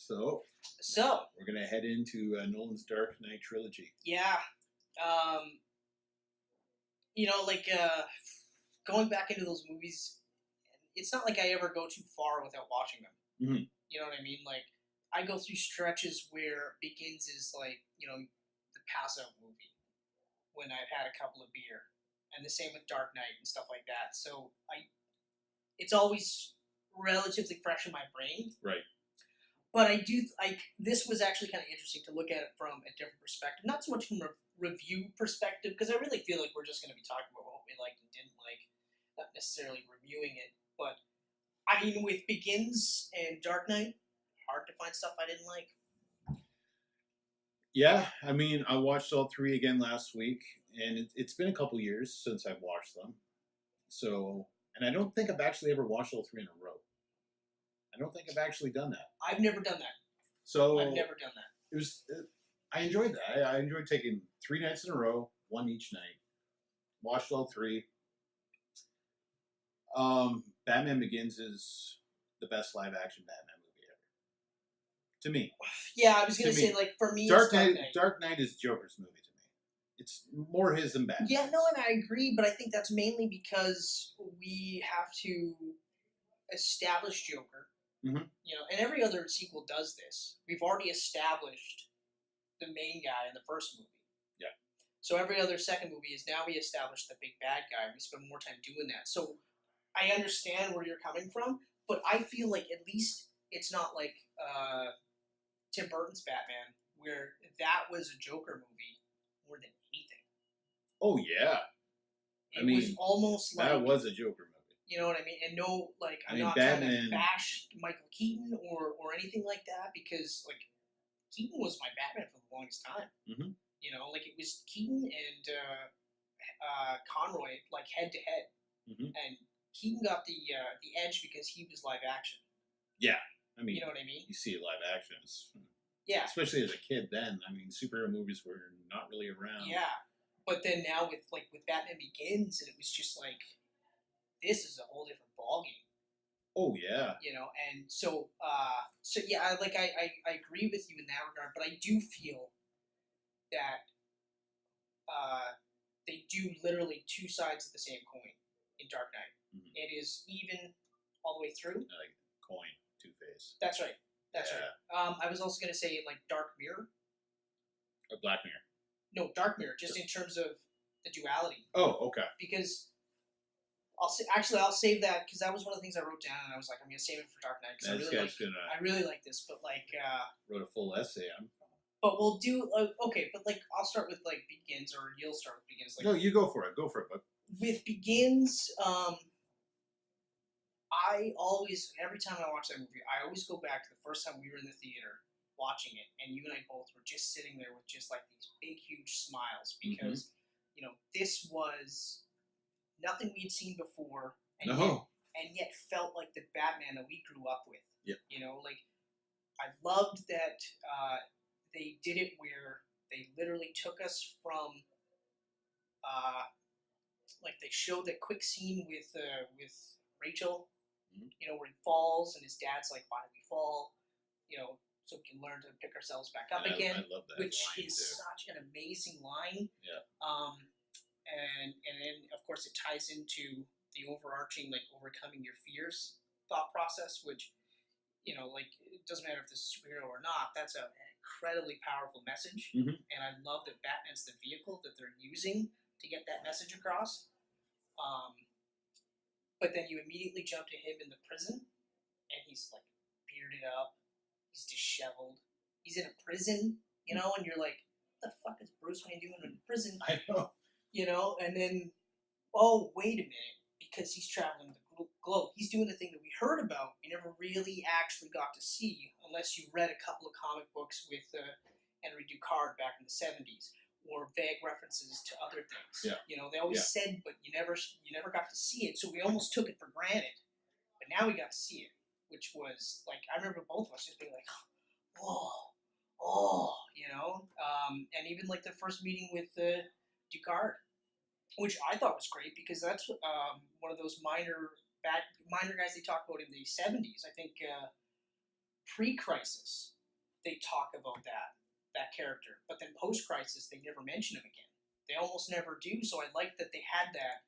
So we're gonna head into Nolan's Dark Knight trilogy. Yeah. Going back into those movies, it's not like I ever go too far without watching them. Mm-hmm. You know what I mean? Like, I go through stretches where Begins is like, the pass-out movie when I've had a couple of beer. And the same with Dark Knight and stuff like that. So it's always relatively fresh in my brain. Right. But I do, this was actually kind of interesting to look at it from a different perspective. Not so much from a review perspective, because I really feel like we're just going to be talking about what we liked and didn't like, not necessarily reviewing it. But, I mean, with Begins and Dark Knight, hard to find stuff I didn't like. Yeah, I mean, I watched all three again last week, and it's been a couple years since I've watched them. So, and I don't think I've actually ever watched all three in a row. I don't think I've actually done that. I've never done that. So I've never done that. It was. I enjoyed that. I enjoyed taking 3 nights in a row, one each night. Watched all three. Batman Begins is the best live-action Batman movie ever. To me. Yeah, I was going to say, like, for me, Dark Knight is Joker's movie to me. It's more his than Batman. Yeah, no, and I agree, but I think that's mainly because we have to establish Joker. Mm-hmm. And every other sequel does this. We've already established the main guy in the first movie. Yeah. So every other second movie is now we established the big bad guy. We spend more time doing that. So I understand where you're coming from, but I feel like at least it's not like Tim Burton's Batman, where that was a Joker movie more than anything. Oh, yeah. It was almost like... That was a Joker movie. You know what I mean? And no, like, I'm not Batman... trying to bash Michael Keaton or anything like that, because, like, Keaton was my Batman for the longest time. Mm-hmm. Like, it was Keaton and Conroy, like, head-to-head. Mm-hmm. And Keaton got the edge because he was live action. Yeah. I mean, you know what I mean? You see it live action. Yeah. Especially as a kid then. I mean, superhero movies were not really around. Yeah. But then now with Batman Begins, and it was just like, this is a whole different ballgame. Oh, yeah. And so yeah, I agree with you in that regard, but I do feel that they do literally two sides of the same coin in Dark Knight. Mm-hmm. It is even all the way through. Like coin, two-face. That's right. That's right. I was also going to say, like, Dark Mirror. Or Black Mirror. No, Dark Mirror, just in terms of the duality. Oh, okay. Because... I'll save that, because that was one of the things I wrote down, and I was like, I'm going to save it for Dark Knight, because I really like this, but, like... wrote a full essay on. But we'll do... okay, but, like, I'll start with, like, Begins, or you'll start with Begins. Like, no, you go for it. Go for it, bud. With Begins, I always... Every time I watch that movie, I always go back to the first time we were in the theater watching it, and you and I both were just sitting there with just, like, these big, huge smiles, because, this was... nothing we had seen before, and yet felt like the Batman that we grew up with. Yep. Like, I loved that they did it where they literally took us from, like, they showed that quick scene with Rachel, mm-hmm. Where he falls, and his dad's like, why did we fall? So we can learn to pick ourselves back up again. I love that which line is too. Such an amazing line. Yeah. And then, of course, it ties into the overarching, like, overcoming your fears thought process, which, like, it doesn't matter if this is a superhero or not, that's an incredibly powerful message. Mm-hmm. And I love that Batman's the vehicle that they're using to get that message across. But then you immediately jump to him in the prison, and he's, like, bearded up, he's disheveled, he's in a prison, and you're like, what the fuck is Bruce Wayne doing in prison? I know. And then, oh, wait a minute, because he's traveling the globe. He's doing the thing that we heard about, we never really actually got to see, unless you read a couple of comic books with Henry Ducard back in the 70s, or vague references to other things. Yeah. They always said, but you never got to see it, so we almost took it for granted. But now we got to see it, which was, like, I remember both of us just being like, and even, like, the first meeting with Ducard, which I thought was great, because that's one of those minor guys they talk about in the 70s. I think pre-Crisis, they talk about that character. But then post-Crisis, they never mention him again. They almost never do, so I like that they had that.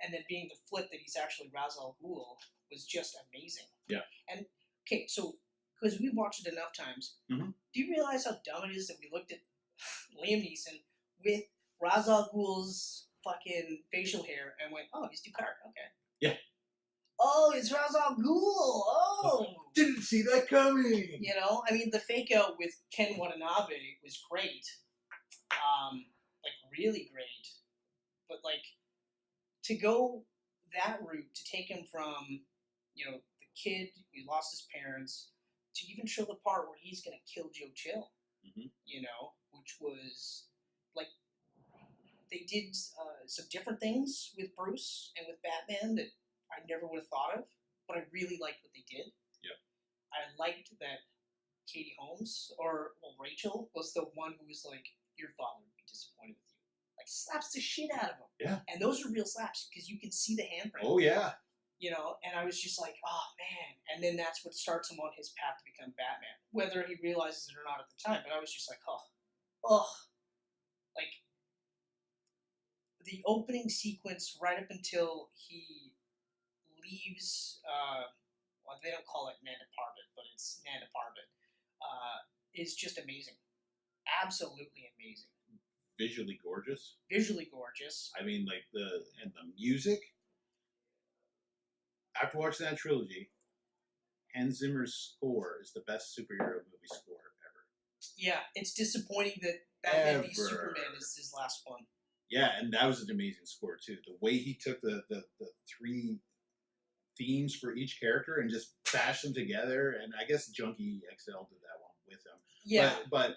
And then being the flip that he's actually Ra's al Ghul was just amazing. Yeah. And, okay, so, because we've watched it enough times, mm-hmm. do you realize how dumb it is that we looked at Liam Neeson with Ra's al Ghul's fucking facial hair and went, oh, he's Ducard, okay. Yeah. Oh, it's Ra's al Ghul, oh! Didn't see that coming! You know, I mean, the fake out with Ken Watanabe was great. Like, really great. But, like, to go that route, to take him from, you know, the kid who lost his parents, to even show the part where he's going to kill Joe Chill, mm-hmm. you know, which was, like, they did some different things with Bruce and with Batman that I never would have thought of, but I really liked what they did. Yeah. I liked that Katie Holmes, or, well, Rachel, was the one who was like, your father would be disappointed with you. Like, slaps the shit out of him. Yeah. And those are real slaps, because you can see the handprint. Oh, yeah. You know, and I was just like, oh, man. And then that's what starts him on his path to become Batman. Whether he realizes it or not at the time, but I was just like, oh. Like, the opening sequence right up until he leaves, well, they don't call it Nanda Parbat, but it's Nanda Parbat, is just amazing. Absolutely amazing. Visually gorgeous. Visually gorgeous. I mean, like, the music. After watching that trilogy, Hans Zimmer's score is the best superhero movie score ever. Yeah, it's disappointing that Batman v Superman is his last one. Yeah, and that was an amazing score, too. The way he took the three themes for each character and just bashed them together, and I guess Junkie XL did that one with him. Yeah. But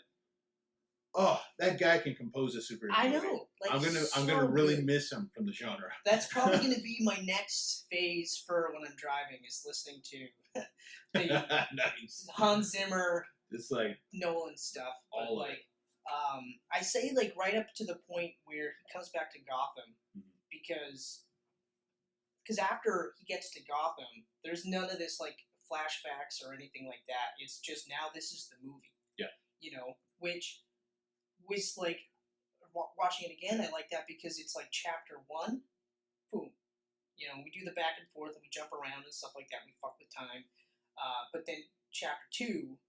oh, that guy can compose a superhero I movie. know. Like, I'm gonna really miss him from the genre. That's probably gonna be my next phase for when I'm driving, is listening to the nice. Hans Zimmer, it's like Nolan stuff. But all like, I say like right up to the point where he comes back to Gotham, because after he gets to Gotham, there's none of this like flashbacks or anything like that. It's just now this is the movie. Yeah. You know, which was like, watching it again, I like that because it's like chapter 1, boom. You know, we do the back and forth and we jump around and stuff like that. We fuck with time. But then chapter 2,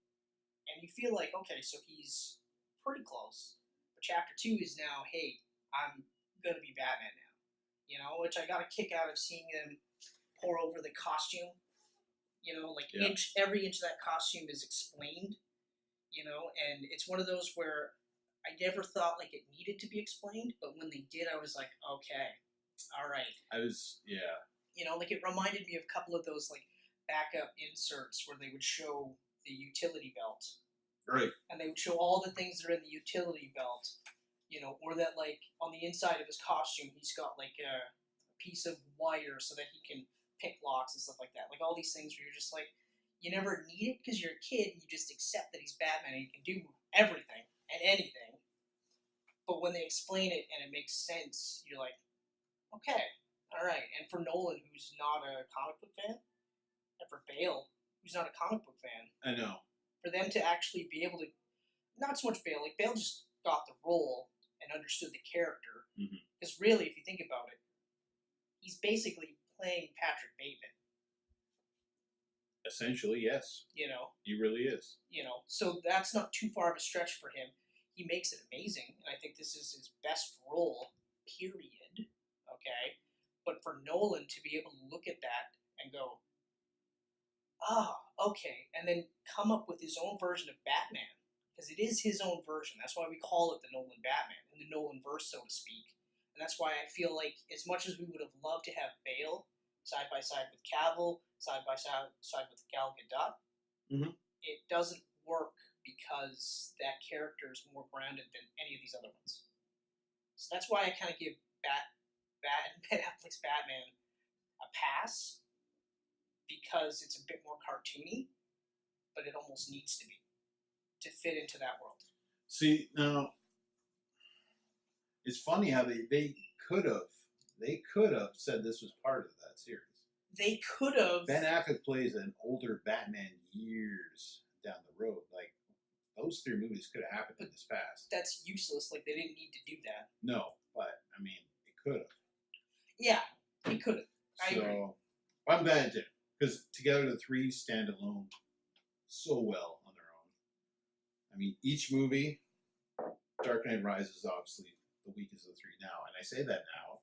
and you feel like, okay, so he's pretty close. But chapter 2 is now, hey, I'm going to be Batman now. You know, which I got a kick out of seeing them pour over the costume. You know, like every inch of that costume is explained. You know, and it's one of those where I never thought like it needed to be explained, but when they did, I was like, okay, all right. You know, like it reminded me of a couple of those like backup inserts where they would show the utility belt. Right. And they would show all the things that are in the utility belt, you know, or that like on the inside of his costume, he's got like a piece of wire so that he can pick locks and stuff like that. Like all these things where you're just like, you never need it because you're a kid and you just accept that he's Batman and he can do everything and anything. But when they explain it and it makes sense, you're like, okay, all right. And for Nolan, who's not a comic book fan, and for Bale, who's not a comic book fan, I know. For them to actually be able to, not so much Bale, like Bale just got the role and understood the character. Because really, if you think about it, he's basically playing Patrick Bateman. Essentially, yes. You know? He really is. You know, so that's not too far of a stretch for him. He makes it amazing, and I think this is his best role, period. Okay? But for Nolan to be able to look at that and go, okay, and then come up with his own version of Batman, because it is his own version. That's why we call it the Nolan Batman, and the Nolan verse, so to speak. And that's why I feel like, as much as we would have loved to have Bale side by side with Cavill, side by side with Gal Gadot, it doesn't work because that character is more grounded than any of these other ones. So that's why I kind of give Ben Affleck's Batman a pass, because it's a bit more cartoony, but it almost needs to be to fit into that world. See, now, it's funny how they could have said this was part of that series. They could have. Ben Affleck plays an older Batman years down the road. Like, those 3 movies could have happened in this past. That's useless. Like, they didn't need to do that. No, but I mean, it could have. Yeah, it could have. I agree. So I'm glad it did, because together the 3 stand alone so well on their own. I mean, each movie, Dark Knight Rises is obviously the weakest of the 3 now, and I say that now.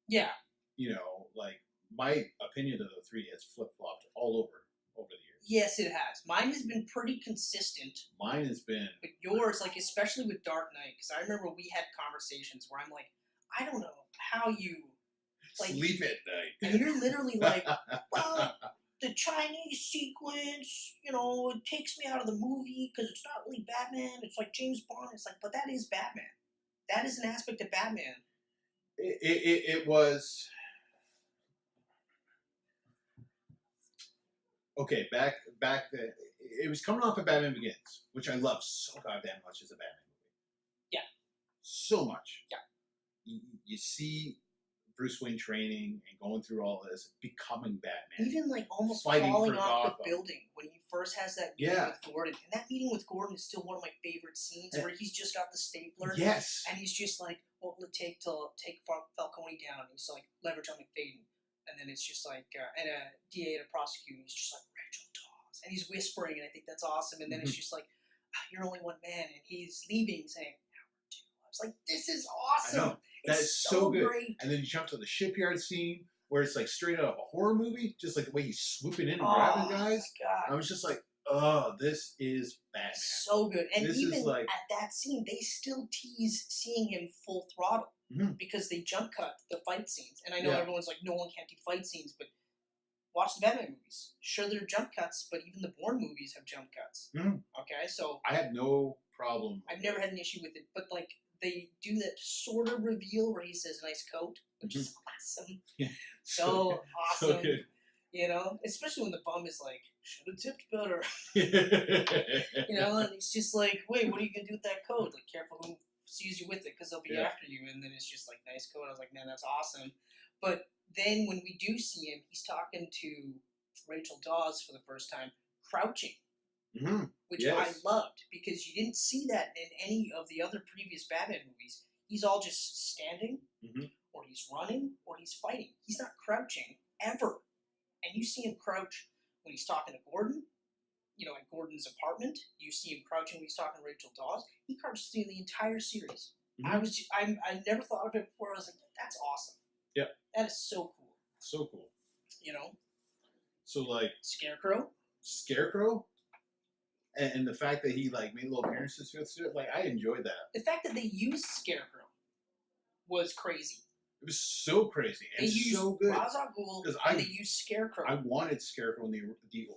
Yeah. You know, like, my opinion of the 3 has flip-flopped all over the years. Yes, it has. Mine has been pretty consistent. Mine has been... But yours, like, especially with Dark Knight, because I remember we had conversations where I'm like, I don't know how you... Like, sleep at night. And you're literally like, well, the Chinese sequence, you know, it takes me out of the movie because it's not really Batman. It's like James Bond. It's like, but that is Batman. That is an aspect of Batman. It was... Okay, back then, it was coming off of Batman Begins, which I love so goddamn much as a Batman movie. Yeah. So much. Yeah. You see Bruce Wayne training and going through all this, becoming Batman. Even like almost Fighting falling for off Gotham. the building when he first has that meeting with Gordon. And that meeting with Gordon is still one of my favorite scenes where he's just got the stapler. Yes. And he's just like, what will it take to take Falcone down? And he's like, leverage on McFadden. And then it's just like, and a DA to prosecute. And he's just like, Rachel Dawes. And he's whispering, and I think that's awesome. And then it's just like, you're only one man. And he's leaving saying, Howard 2. I was like, this is awesome. I know. That it's is so good. Great. And then you jump to the shipyard scene where it's like straight out of a horror movie, just like the way he's swooping in and grabbing guys. God. I was just like, oh, this is Batman. So good. And this even is like... at that scene, they still tease seeing him full throttle because they jump cut the fight scenes. And I know everyone's like, Nolan can't do fight scenes, but watch the Batman movies. Sure, there are jump cuts, but even the Bourne movies have jump cuts. Okay, so... I have no problem. I've never had an issue with it, but like, they do that sort of reveal where he says nice coat, which is awesome. Yeah. So awesome. So good. You know? Especially when the bum is like, should have tipped better. You know? And it's just like, wait, what are you going to do with that coat? Like, careful who sees you with it, because they'll be after you. And then it's just like, nice coat. I was like, man, that's awesome. But then when we do see him, he's talking to Rachel Dawes for the first time, crouching. Which I loved, because you didn't see that in any of the other previous Batman movies. He's all just standing, or he's running, or he's fighting. He's not crouching, ever. And you see him crouch when he's talking to Gordon, you know, at Gordon's apartment. You see him crouching when he's talking to Rachel Dawes. He crouches through the entire series. I never thought of it before. I was like, that's awesome. Yep. That is so cool. So cool. You know? So, like... Scarecrow? And the fact that he, like, made little appearances with it, like, I enjoyed that. The fact that they used Scarecrow was crazy. It was so crazy and they used so good. Ra's al Ghul and they used Scarecrow. I wanted Scarecrow in the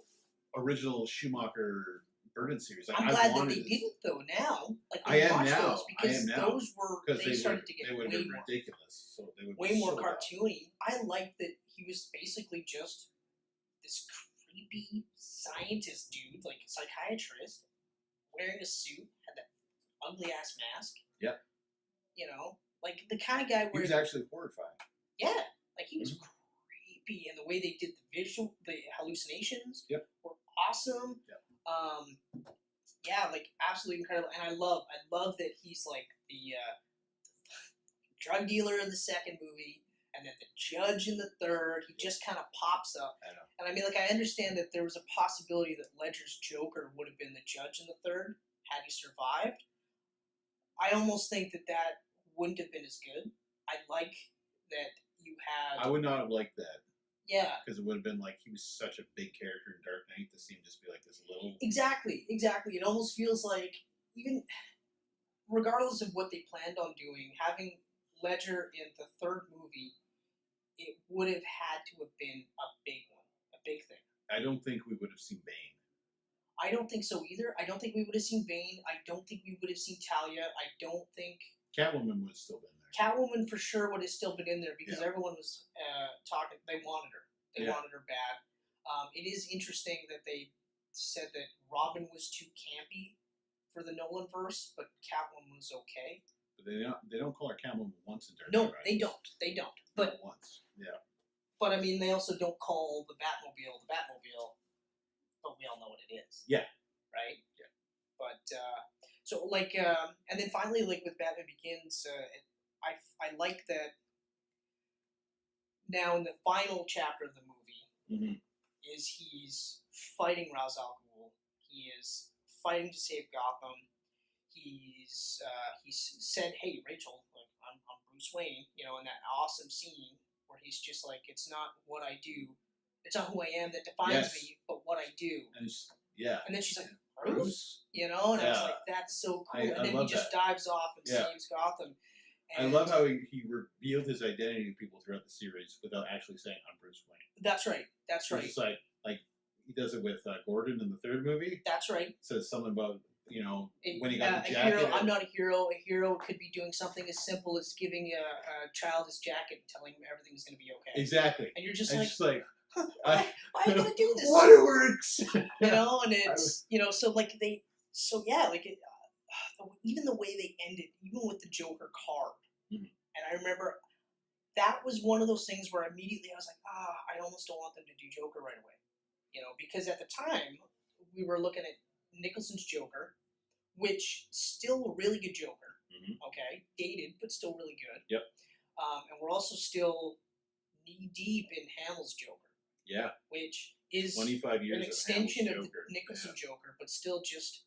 original Schumacher Burton series. Like, I'm glad that they didn't, though, now. Like, I am now. Those because those were, they started to get they would way have been more ridiculous. So they would way be more so cartoony. I liked that he was basically just this creepy scientist dude, like a psychiatrist, wearing a suit, had that ugly ass mask. Yep. You know, like the kind of guy where he was actually horrifying. Yeah, like he was creepy, and the way they did the hallucinations were awesome. Yep. Yeah, like absolutely incredible, and I love that he's like the drug dealer in the second movie. And then the judge in the third, he just kind of pops up. I know. And I mean, like, I understand that there was a possibility that Ledger's Joker would have been the judge in the third had he survived. I almost think that wouldn't have been as good. I like that you had... I would not have liked that. Yeah. Because it would have been like he was such a big character in Dark Knight to see him just be like this little... Exactly. It almost feels like, even regardless of what they planned on doing, having Ledger in the third movie, it would have had to have been a big one, a big thing. I don't think we would have seen Bane. I don't think so either. I don't think we would have seen Bane. I don't think we would have seen Talia. I don't think... Catwoman would have still been there. Catwoman for sure would have still been in there because everyone was talking. They wanted her. They wanted her bad. It is interesting that they said that Robin was too campy for the Nolan verse, but Catwoman was okay. But they don't call her Catwoman once in Dark Knight. No, they don't. They don't. But not once. Yeah. But I mean, they also don't call the Batmobile, but we all know what it is. Yeah. Right? Yeah. But and then finally, like with Batman Begins, I like that now in the final chapter of the movie is he's fighting Ra's al Ghul. He is fighting to save Gotham. He's said, "Hey, Rachel, like I'm Bruce Wayne," you know, in that awesome scene where he's just like, "It's not what I do, it's not who I am that defines me, but what I do." And and then she's like, "Bruce," you know, and I was like, "That's so cool." And then he just dives off and saves Gotham. And I love how he revealed his identity to people throughout the series without actually saying, "I'm Bruce Wayne." That's right. That's right. It's like he does it with Gordon in the third movie. That's right. Says something about, you know, when he got the jacket. Hero, I'm not a hero. A hero could be doing something as simple as giving a child his jacket and telling him everything's going to be okay. Exactly. And you're just like why am I going to do this? Waterworks! You know, and it's, you know, even the way they ended, even with the Joker card. And I remember that was one of those things where immediately I was like, I almost don't want them to do Joker right away. You know, because at the time, we were looking at Nicholson's Joker, which still a really good Joker. Okay, dated but still really good. Yep. And we're also still knee deep in Hamill's Joker. Yeah. Which is 25 years an extension of the Joker. Nicholson Joker, but still just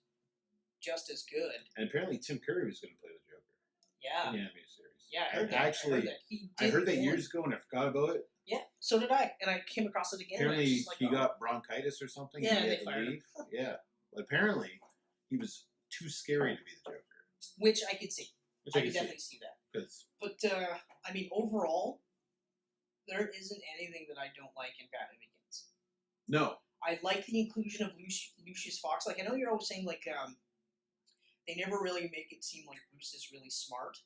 as good. And apparently Tim Curry was going to play the Joker. Yeah. In the animated series. Yeah, I heard that years ago and I forgot about it. Yeah, so did I, and I came across it again. Apparently, he got bronchitis or something. Yeah, and they he had to fired leave. Yeah, but apparently he was too scary to be the Joker. Which I could see. I could definitely see that. But I mean, overall, there isn't anything that I don't like in Batman Begins. No, I like the inclusion of Lucius Fox. Like, I know you're always saying like they never really make it seem like Bruce is really smart.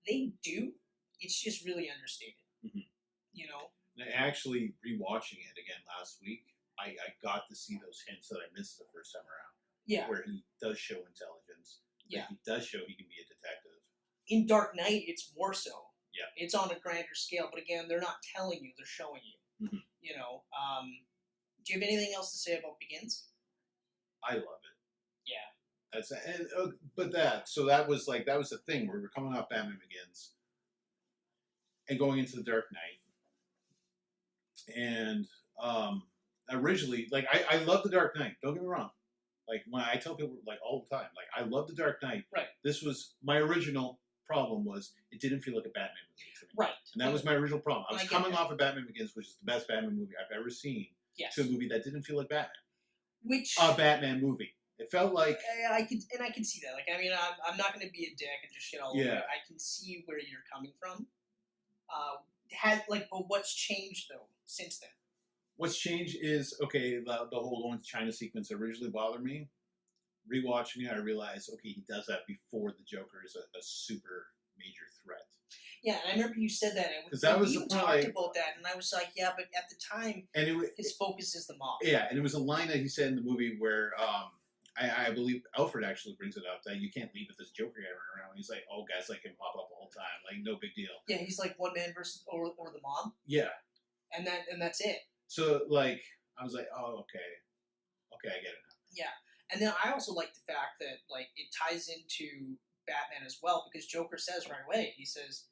They do. It's just really understated. You know. Actually, rewatching it again last week, I got to see those hints that I missed the first time around. Yeah. Where he does show intelligence. Yeah. He does show he can be a detective. In Dark Knight, it's more so. Yeah. It's on a grander scale, but again, they're not telling you; they're showing you. You know. Do you have anything else to say about Begins? I love it. Yeah. That was the thing where we're coming off Batman Begins and going into the Dark Knight. And originally, like, I love the Dark Knight. Don't get me wrong. Like, when I tell people, like, all the time, like, I love the Dark Knight. Right. This was my original problem, was it didn't feel like a Batman movie to me. Right. And that was my original problem. I was coming off of Batman Begins, which is the best Batman movie I've ever seen, to a movie that didn't feel like Batman. A Batman movie. It felt like I can see that. Like, I mean, I'm not going to be a dick and just shit all over it. I can see where you're coming from. But what's changed though since then? What's changed is, okay, the whole going to China sequence originally bothered me. Rewatching it, I realized, okay, he does that before the Joker is a super major threat. Yeah, and I remember you said that. Because that was the point. point. Talked about that, and I was like, yeah, but at the time, his focus is the mob. Yeah, and it was a line that he said in the movie where I believe Alfred actually brings it up, that you can't leave with this Joker guy running around. He's like, oh, guys like him pop up all the time, like no big deal. Yeah, he's like one man versus or the mob. Yeah, and that's it. So like, I was like, oh, okay, I get it now. Yeah, and then I also like the fact that like it ties into Batman as well, because Joker says right away, he says,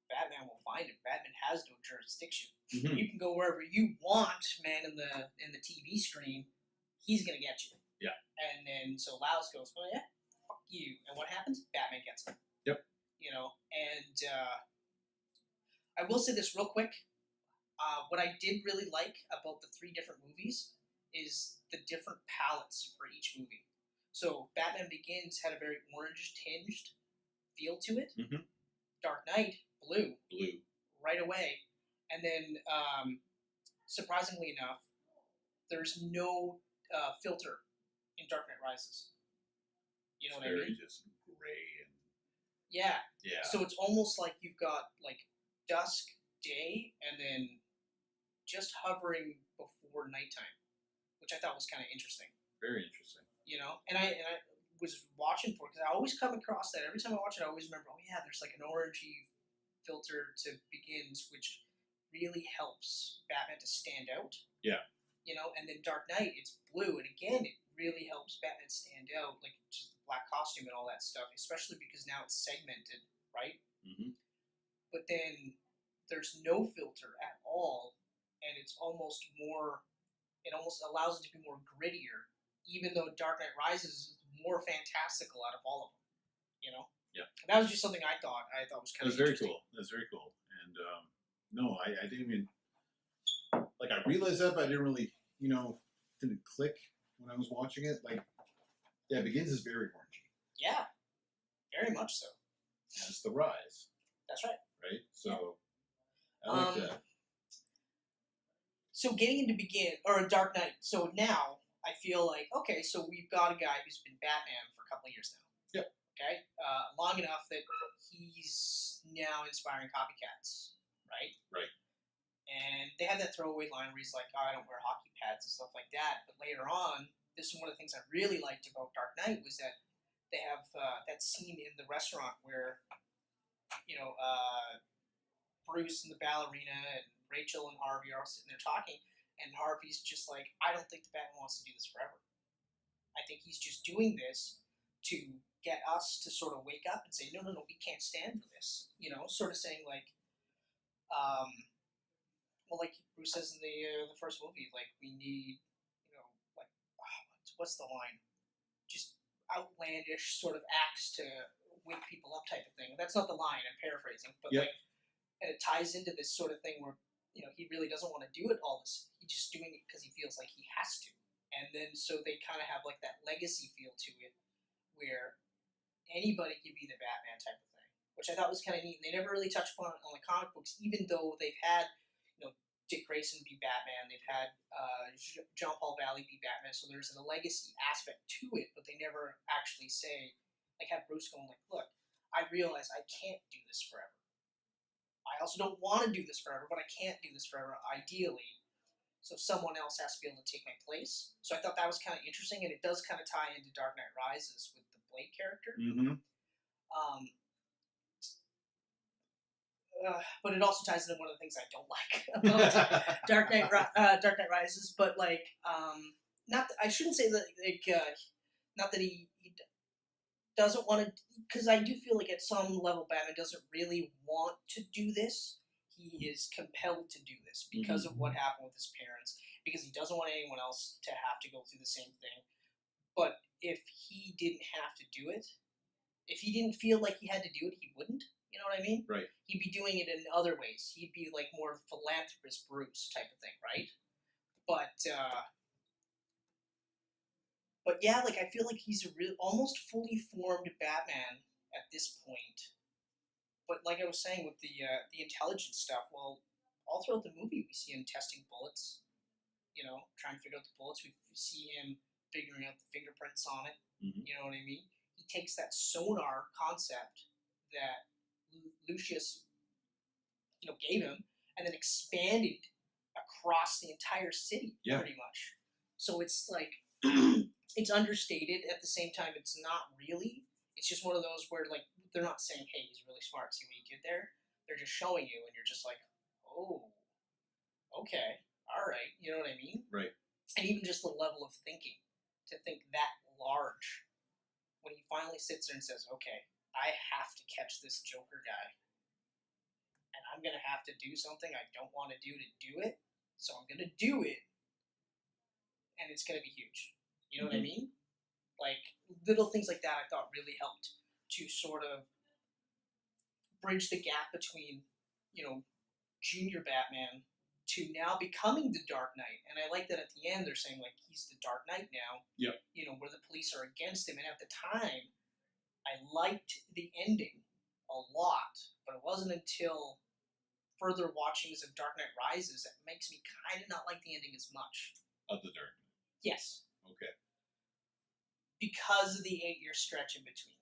Batman will find him. Batman has no jurisdiction. You can go wherever you want, man. In the TV screen, he's gonna get you. Yeah. And then so Laos goes, well, yeah, fuck you. And what happens? Batman gets him. Yep. You know, and I will say this real quick. What I did really like about the 3 different movies is the different palettes for each movie. So Batman Begins had a very orange-tinged feel to it. Dark Knight, blue. Right away. And then, surprisingly enough, there's no filter in Dark Knight Rises. You know what I mean? Very just gray and... Yeah. Yeah. So it's almost like you've got, like, dusk, day, and then just hovering before nighttime, which I thought was kind of interesting. Very interesting. You know? And I was watching for it, because I always come across that. Every time I watch it, I always remember, oh yeah, there's like an orangey filter to Begins, which really helps Batman to stand out. Yeah. You know, and then Dark Knight, it's blue, and again, it really helps Batman stand out, like just the black costume and all that stuff, especially because now it's segmented, right? Mm-hmm. But then there's no filter at all, and it's almost more. It almost allows it to be more grittier, even though Dark Knight Rises is more fantastical out of all of them. You know. Yeah. And that was just something I thought was kind It was of very cool. It was very cool. And no, I didn't even like. I realized that, but I didn't really, didn't click when I was watching it. Like, yeah, it begins as very orangey. Yeah, very much so. And it's the rise. That's right. Right. So I like that. So getting into Dark Knight. So now I feel like, okay, so we've got a guy who's been Batman for a couple of years now. Yep. Okay, long enough that he's now inspiring copycats, right? Right. And they have that throwaway line where he's like, "Oh, I don't wear hockey pads and stuff like that." But later on, this is one of the things I really liked about Dark Knight was that they have that scene in the restaurant where, Bruce and the ballerina and Rachel and Harvey are all sitting there talking, and Harvey's just like, I don't think the Batman wants to do this forever. I think he's just doing this to get us to sort of wake up and say, no, we can't stand for this. Sort of saying like, like Bruce says in the first movie, like we need, like what's the line? Just outlandish sort of acts to wake people up type of thing. That's not the line. I'm paraphrasing, but yep. And it ties into this sort of thing where, he really doesn't want to do it all this. He's just doing it because he feels like he has to. And then so they kind of have like that legacy feel to it where anybody can be the Batman type of thing, which I thought was kind of neat. And they never really touched upon it on the comic books, even though they've had, Dick Grayson be Batman. They've had John Paul Valley be Batman. So there's a legacy aspect to it, but they never actually say, like have Bruce going like, look, I realize I can't do this forever. I also don't want to do this forever, but I can't do this forever, ideally. So someone else has to be able to take my place. So I thought that was kind of interesting, and it does kind of tie into Dark Knight Rises with the Blade character. Mm-hmm. But it also ties into one of the things I don't like about Dark Knight Rises. But like, I shouldn't say that not that he doesn't want to, because I do feel like at some level Batman doesn't really want to do this. He is compelled to do this because of what happened with his parents, because he doesn't want anyone else to have to go through the same thing. But if he didn't have to do it, if he didn't feel like he had to do it, he wouldn't. You know what I mean? Right. He'd be doing it in other ways. He'd be like more philanthropist Bruce type of thing, right? But yeah, like I feel like he's a almost fully formed Batman at this point. But like I was saying with the intelligence stuff, well, all throughout the movie we see him testing bullets, trying to figure out the bullets. We see him figuring out the fingerprints on it. Mm-hmm. You know what I mean? He takes that sonar concept that Lucius, gave him, and then expanded across the entire city, pretty much. So it's like it's understated. At the same time, it's not really. It's just one of those where like they're not saying, "Hey, he's really smart. See what he did there." They're just showing you, and you're just like, "Oh, okay, all right." You know what I mean? Right. And even just the level of thinking, to think that large, when he finally sits there and says, "Okay, I have to catch this Joker guy, and I'm gonna have to do something I don't want to do it. So I'm gonna do it, and it's gonna be huge." You know what I mean? Like little things like that, I thought really helped to sort of bridge the gap between, Junior Batman to now becoming the Dark Knight. And I like that at the end they're saying like he's the Dark Knight now. Yep. Where the police are against him, and at the time, I liked the ending a lot, but it wasn't until further watchings of Dark Knight Rises that makes me kind of not like the ending as much. Of the Dark Knight. Yes. Okay. Because of the 8-year stretch in between.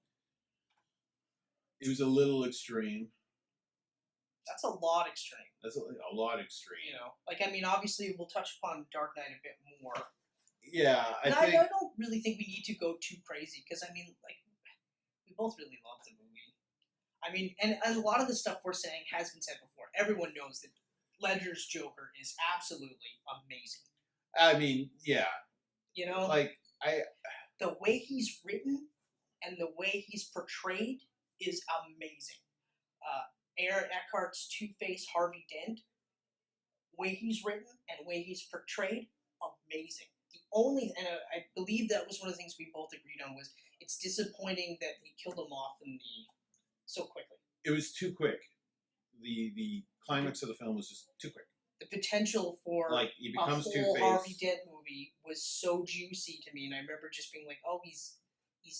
It was a little extreme. That's a lot extreme. That's a lot extreme. Obviously we'll touch upon Dark Knight a bit more. Yeah, I don't really think we need to go too crazy, because, we both really love the movie. And a lot of the stuff we're saying has been said before. Everyone knows that Ledger's Joker is absolutely amazing. Yeah. The way he's written and the way he's portrayed is amazing. Aaron Eckhart's Two-Face Harvey Dent, way he's written and way he's portrayed, amazing. The only, and I believe that was one of the things we both agreed on, was it's disappointing that he killed him off in the so quickly. It was too quick. The climax of the film was just too quick. The potential for like he becomes a whole Two-Face. Harvey Dent movie was so juicy to me, and I remember just being like, "Oh, he's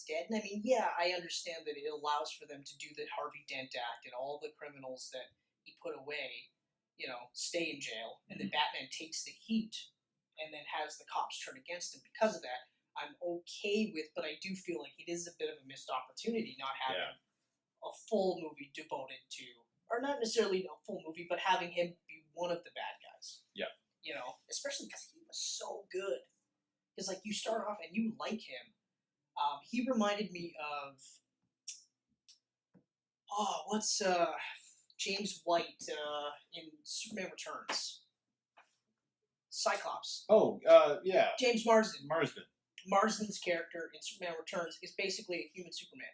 dead." And I mean, yeah, I understand that it allows for them to do the Harvey Dent act, and all the criminals that he put away, stay in jail, and then Batman takes the heat, and then has the cops turn against him because of that. I'm okay with, but I do feel like it is a bit of a missed opportunity not having a full movie devoted to, or not necessarily a full movie, but having him be one of the bad guys. Yeah. Especially because he was so good. Because, like, you start off and you like him. He reminded me of, what's James White in Superman Returns? Cyclops. Oh, yeah. James Marsden. Marsden's character in Superman Returns is basically a human Superman.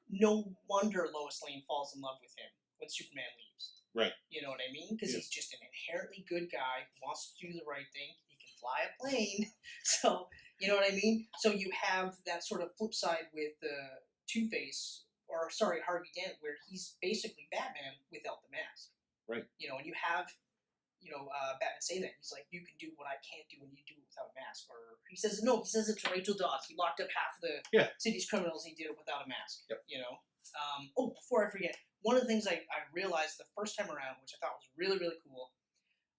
No wonder Lois Lane falls in love with him when Superman leaves. Right. You know what I mean? Because he's just an inherently good guy who wants to do the right thing. He can fly a plane. So, you know what I mean? So you have that sort of flip side with Two-Face, Harvey Dent, where he's basically Batman without the mask. Right. And you have, Batman say that. He's like, you can do what I can't do when you do it without a mask. Or he says it to Rachel Dawes. He locked up half of the city's criminals and he did it without a mask. Yep. Before I forget, one of the things I realized the first time around, which I thought was really, really cool,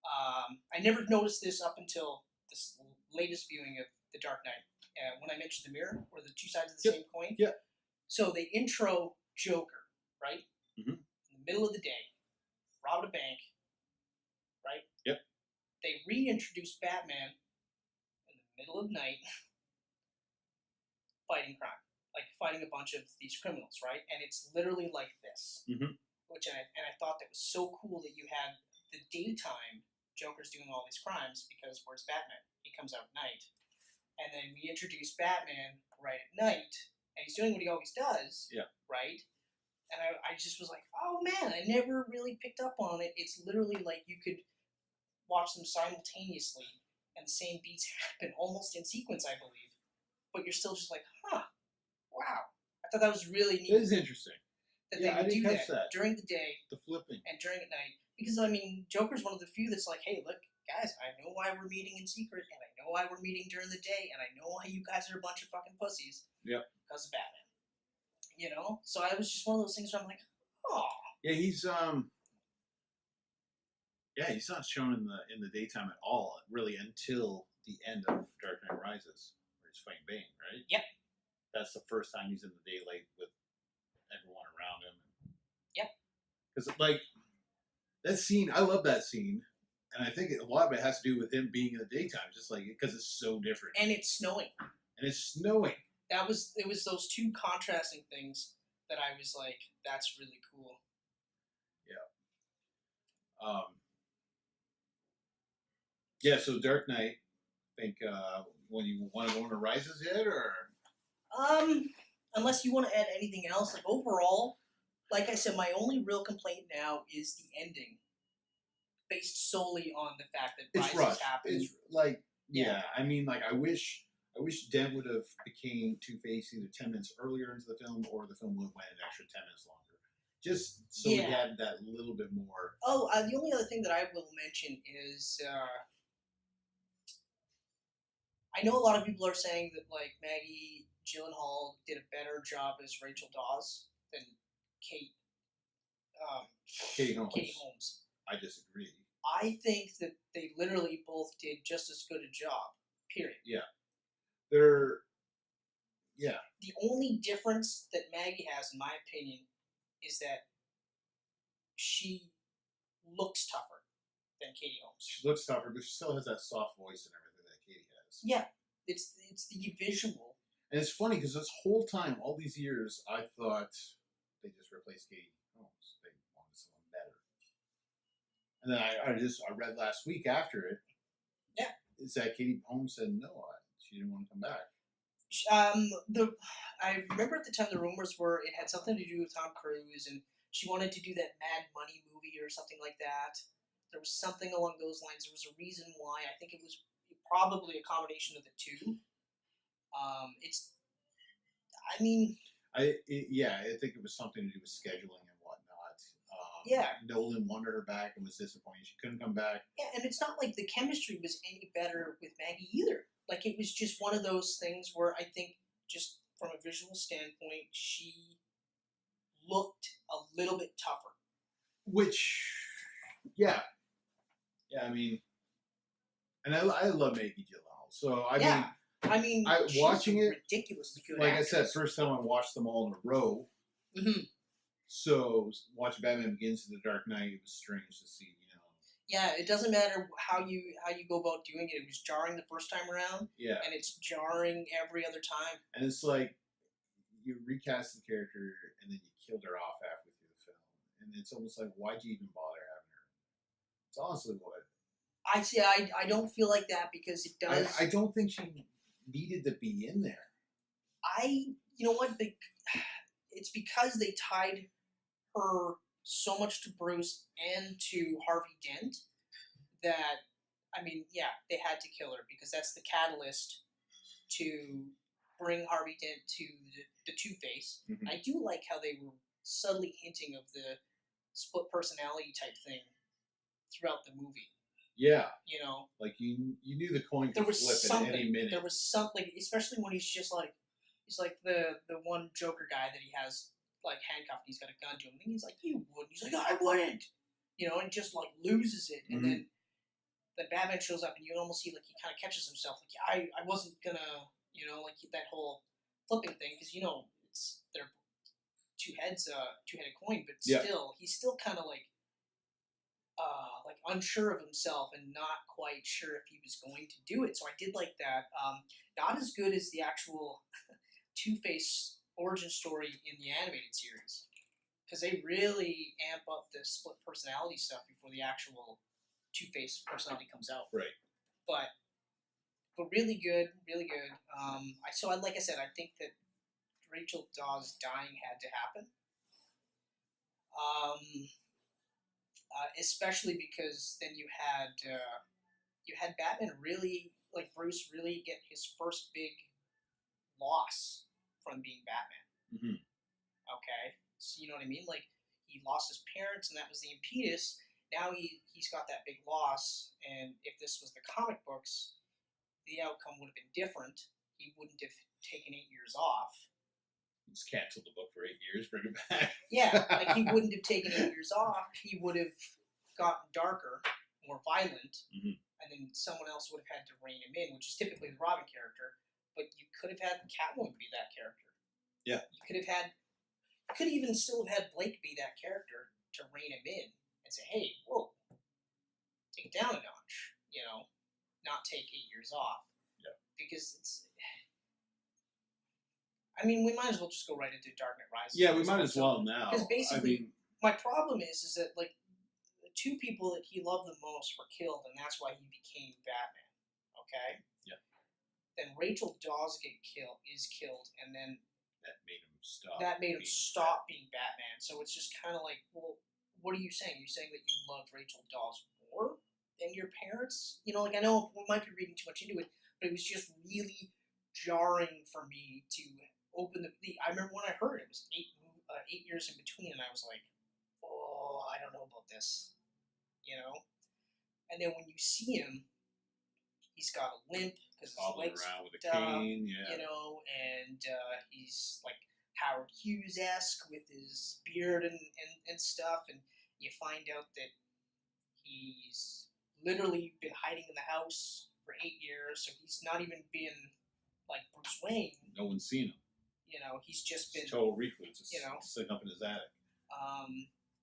I never noticed this up until this latest viewing of The Dark Knight, when I mentioned the mirror, or the two sides of the same coin. Yeah. So they intro Joker, right? Mm-hmm. In the middle of the day, robbed a bank, right? Yep. They reintroduce Batman in the middle of the night, fighting crime. Like fighting a bunch of these criminals, right? And it's literally like this. Mm-hmm. And I thought that was so cool that you had the daytime Joker's doing all these crimes, because where's Batman? He comes out at night. And then we introduce Batman right at night, and he's doing what he always does. Yeah. Right? And I just was like, oh man, I never really picked up on it. It's literally like you could watch them simultaneously, and the same beats happen almost in sequence, I believe. But you're still just like, huh. Wow. I thought that was really neat. It is interesting. That they would do that during the day. The flipping. And during at night. Because, I mean, Joker's one of the few that's like, hey, look, guys, I know why we're meeting in secret, and I know why we're meeting during the day, and I know why you guys are a bunch of fucking pussies. Yep. Because of Batman. So I was just one of those things where I'm like, oh. Yeah, he's not shown in the daytime at all, really, until the end of Dark Knight Rises, where he's fighting Bane, right? Yep. That's the first time he's in the daylight with everyone around him. Yep. Because, like, that scene, I love that scene. And I think a lot of it has to do with him being in the daytime, just like, because it's so different. And it's snowing. It was those two contrasting things that I was like, that's really cool. Yeah. So Dark Knight, I think, when you want to go into Rises yet, or? Unless you want to add anything else, like overall, like I said, my only real complaint now is the ending, based solely on the fact that Rises happened. It's like, I mean, like I wish Dent would have became Two-Face either 10 minutes earlier into the film, or the film would have went an extra 10 minutes longer, just so we had that little bit more. Oh, the only other thing that I will mention is. I know a lot of people are saying that, like, Maggie Gyllenhaal did a better job as Rachel Dawes than Katie Holmes. I disagree. I think that they literally both did just as good a job, period. Yeah. The only difference that Maggie has, in my opinion, is that she looks tougher than Katie Holmes. She looks tougher, but she still has that soft voice and everything that Katie has. Yeah. It's the visual. And it's funny because this whole time, all these years, I thought they just replaced Katie Holmes. They wanted someone better. And then I read last week after it. Yeah. Is that Katie Holmes said no. She didn't want to come back. I remember at the time the rumors were it had something to do with Tom Cruise, and she wanted to do that Mad Money movie or something like that. There was something along those lines. There was a reason why. I think it was probably a combination of the two. I mean, I think it was something to do with scheduling and whatnot. Yeah. Nolan wanted her back and was disappointed she couldn't come back. Yeah, and it's not like the chemistry was any better with Maggie either. Like, it was just one of those things where I think, just from a visual standpoint, she looked a little bit tougher. Which, yeah, I mean, and I love Maggie Gyllenhaal. So I mean, watching it, ridiculously good. Like actress. I said, first time I watched them all in a row. Mm-hmm. So watching Batman Begins and The Dark Knight, it was strange to see. Yeah, it doesn't matter how you go about doing it. It was jarring the first time around. Yeah. And it's jarring every other time. And it's like you recast the character and then you killed her off halfway through the film, and it's almost like, why'd you even bother having her? It's honestly what I see. I don't feel like that because it does. I don't think she needed to be in there. You know what? It's because they tied her so much to Bruce and to Harvey Dent that, I mean, yeah, they had to kill her because that's the catalyst to bring Harvey Dent to the Two-Face. Mm-hmm. I do like how they were subtly hinting of the split personality type thing throughout the movie. Yeah. Like you knew the coin could flip at any minute. There was something, especially when he's like the one Joker guy that he has like handcuffed. He's got a gun to him, and he's like, "You wouldn't." He's like, "I wouldn't," and just like loses it, and then Batman shows up, and you almost see like he kind of catches himself, like, I wasn't gonna, like that whole flipping thing, because they're two-headed coin, but still, he's still kind of like unsure of himself and not quite sure if he was going to do it. So I did like that. Not as good as the actual Two-Face origin story in the animated series, because they really amp up the split personality stuff before the actual Two-Face personality comes out. Right. But really good, really good. Like I said, I think that Rachel Dawes dying had to happen. Especially because then you had Batman really, like Bruce, really get his first big loss from being Batman. Mm-hmm. Okay, so you know what I mean? Like, he lost his parents, and that was the impetus. Now he's got that big loss, and if this was the comic books, the outcome would have been different. He wouldn't have taken 8 years off. Just canceled the book for 8 years, bring it back. Yeah, like he wouldn't have taken 8 years off. He would have gotten darker, more violent, and then someone else would have had to rein him in, which is typically the Robin character. But you could have had Catwoman be that character. Yeah. You could even still have had Blake be that character to rein him in and say, "Hey, whoa, take it down a notch," not take 8 years off. Yeah. Because it's. I mean, we might as well just go right into Dark Knight Rises. Yeah, we might as well now. Because basically, my problem is that, like, the two people that he loved the most were killed, and that's why he became Batman. Okay? Yeah. Then Rachel Dawes is killed, and then that made him stop. Being Batman. So it's just kind of like, well, what are you saying? You're saying that you loved Rachel Dawes more than your parents? I know we might be reading too much into it, but it was just really jarring for me to open I remember when I heard it was 8 years in between, and I was like, oh, I don't know about this, And then when you see him, he's got a limp because his legs around with a cane, and he's like Howard Hughes-esque with his beard and stuff, and you find out that he's literally been hiding in the house for 8 years, so he's not even been like Bruce Wayne. No one's seen him. He's just been total recluse, sitting up in his attic.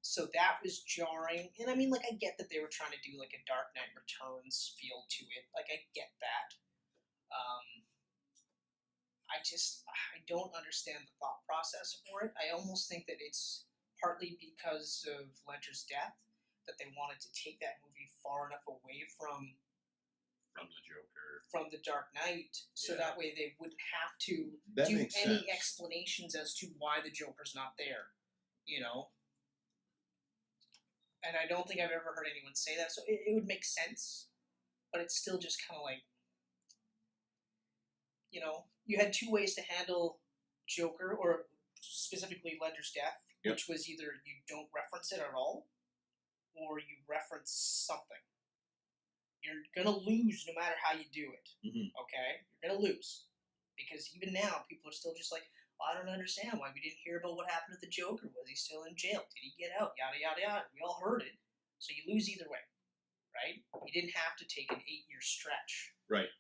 So that was jarring, and I mean, like, I get that they were trying to do like a Dark Knight Returns feel to it. Like, I get that. I don't understand the thought process for it. I almost think that it's partly because of Ledger's death that they wanted to take that movie far enough away from from the Joker. From the Dark Knight, so that way they wouldn't have to That do makes any sense. explanations as to why the Joker's not there, you know? And I don't think I've ever heard anyone say that, so it would make sense, but it's still just kind of like, you know, you had two ways to handle Joker, or specifically Ledger's death, which was either you don't reference it at all, or you reference something. You're gonna lose no matter how you do it. Okay? You're gonna lose. Because even now, people are still just like, well, I don't understand why we didn't hear about what happened to the Joker. Was he still in jail? Did he get out? Yada, yada, yada. We all heard it. So you lose either way. Right? You didn't have to take an 8-year stretch. Right.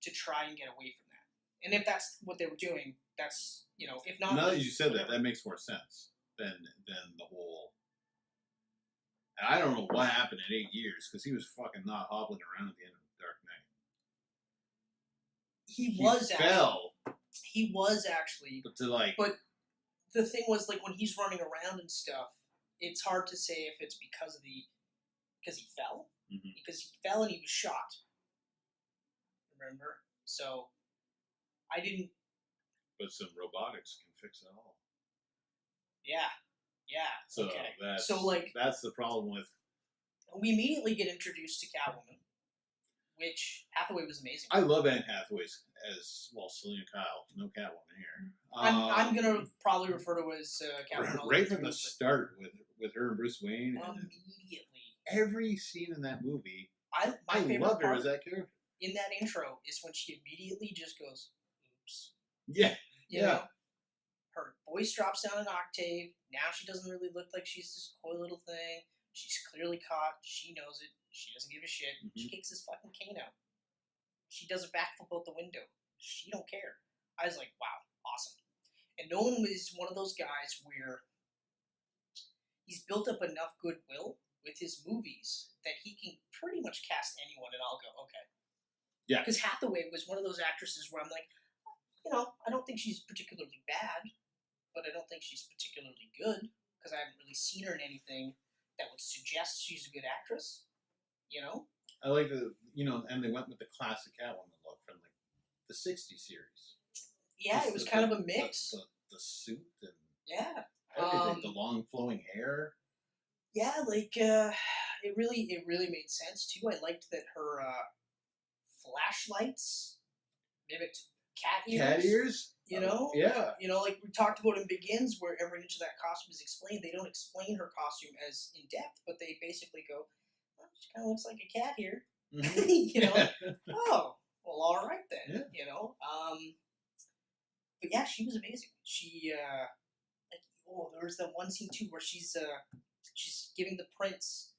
To try and get away from that. And if that's what they were doing, that's, you know, if not... Now that you said that makes more sense than the whole... I don't know what happened in 8 years, because he was fucking not hobbling around at the end of the Dark Knight. He was actually. But the thing was, like, when he's running around and stuff, it's hard to say if it's because he fell. Because he fell and he was shot. Remember? So, I didn't... But some robotics can fix it all. Yeah. So okay. That's the problem with... We immediately get introduced to Catwoman, which Hathaway was amazing. I love Anne Hathaway as, well, Selena Kyle. No Catwoman here. I'm going to probably refer to her as Catwoman. Right from the start with her and Bruce Wayne. Immediately. Every scene in that movie, my favorite loved her part as that character. In that intro is when she immediately just goes, oops. Yeah. You know? Her voice drops down an octave. Now she doesn't really look like she's this coy little thing. She's clearly caught. She knows it. She doesn't give a shit. She kicks his fucking cane out. She does a backflip out the window. She don't care. I was like, wow, awesome. And Nolan was one of those guys where he's built up enough goodwill with his movies that he can pretty much cast anyone and I'll go, okay. Yeah. Because Hathaway was one of those actresses where I'm like, you know, I don't think she's particularly bad, but I don't think she's particularly good because I haven't really seen her in anything that would suggest she's a good actress, you know? I like and they went with the classic Catwoman look from like the '60s series. Yeah, it was kind of a mix. The suit and everything, the long flowing hair. Yeah, like it really made sense too. I liked that her flashlights mimicked cat ears. Cat ears? You know? Yeah. You know, like we talked about in Begins, where every inch of that costume is explained. They don't explain her costume as in depth, but they basically go, oh, she kind of looks like a cat here. You know? Oh, well, all right then. Yeah. You know? But yeah, she was amazing. She, there was that one scene too where she's giving the prints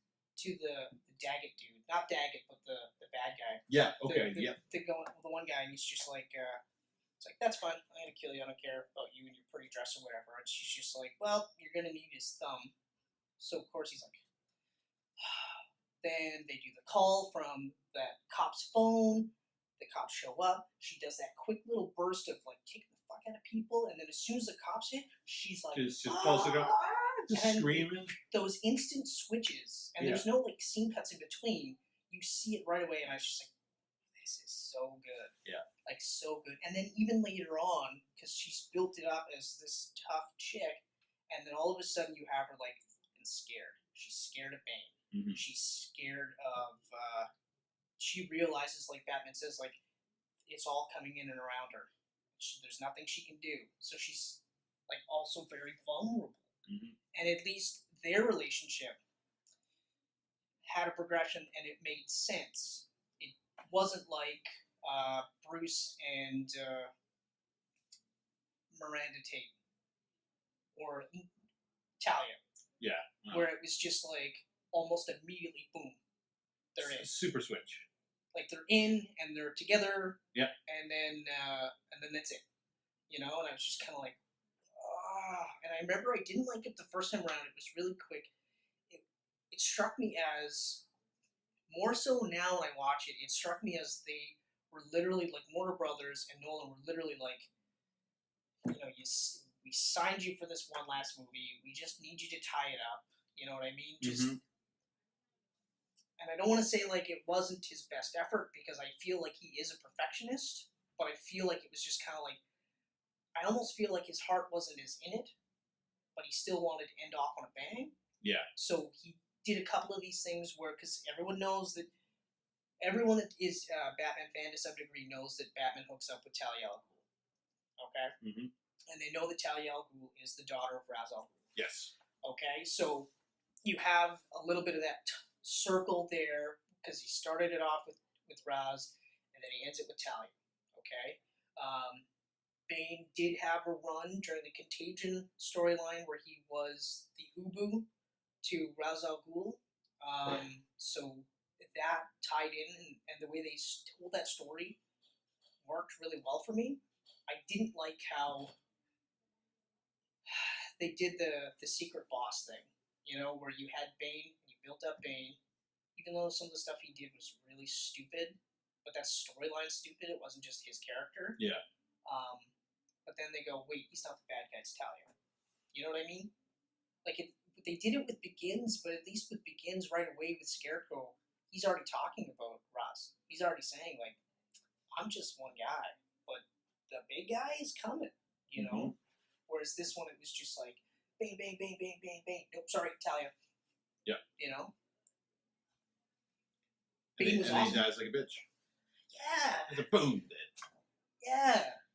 to the Daggett dude. Not Daggett, but the bad guy. Yeah, okay, The one guy, and he's just like, it's like, that's fine, I'm gonna kill you, I don't care about you and your pretty dress or whatever. And she's just like, well, you're gonna need his thumb. So, of course, he's like, then they do the call from that cop's phone. The cops show up. She does that quick little burst of, like, kicking the fuck out of people. And then as soon as the cops hit, she's like, just screaming. Those instant switches. And there's no, like, scene cuts in between. You see it right away. And I was just like, this is so good. Yeah. Like, so good. And then even later on, because she's built it up as this tough chick, and then all of a sudden you have her, like, scared. She's scared of Bane. Mm-hmm. She's scared of, she realizes, like Batman says, like, it's all coming in and around her. There's nothing she can do. So she's, like, also very vulnerable. Mm-hmm. And at least their relationship had a progression and it made sense. It wasn't like Bruce and Miranda Tate or Talia. Yeah. No. Where it was just like almost immediately, boom, they're in. Super switch. Like they're in and they're together. Yeah. And then that's it. You know, and I was just kind of like, and I remember I didn't like it the first time around. It was really quick. It struck me as, more so now when I watch it, it struck me as they were literally, like, Warner Brothers and Nolan were literally like, you know, we signed you for this one last movie. We just need you to tie it up. You know what I mean? Just, And I don't want to say like it wasn't his best effort because I feel like he is a perfectionist, but I feel like it was just kind of like I almost feel like his heart wasn't as in it, but he still wanted to end off on a bang. Yeah. So he did a couple of these things where, because everyone knows that everyone that is a Batman fan to some degree knows that Batman hooks up with Talia al Ghul. Okay? Mm-hmm. And they know that Talia al Ghul is the daughter of Ra's al Ghul. Yes. Okay? So you have a little bit of that circle there because he started it off with Raz and then he ends it with Talia. Okay? Bane did have a run during the Contagion storyline where he was the Ubu to Ra's al Ghul. So that tied in, and the way they told that story worked really well for me. I didn't like how they did the secret boss thing, you know, where you had Bane, you built up Bane, even though some of the stuff he did was really stupid, but that storyline stupid, it wasn't just his character. Yeah. But then they go, wait, he's not the bad guy, it's Talia. You know what I mean? Like, they did it with Begins, but at least with Begins right away with Scarecrow, he's already talking about Ra's. He's already saying, like, I'm just one guy, but the big guy is coming, you know? Whereas this one, it was just like, bang, bang, bang, bang, bang, bang. Nope, sorry, Talia. Yeah. You know? And Bane was he awesome. dies like a bitch. Yeah. It's a boom dead. Yeah.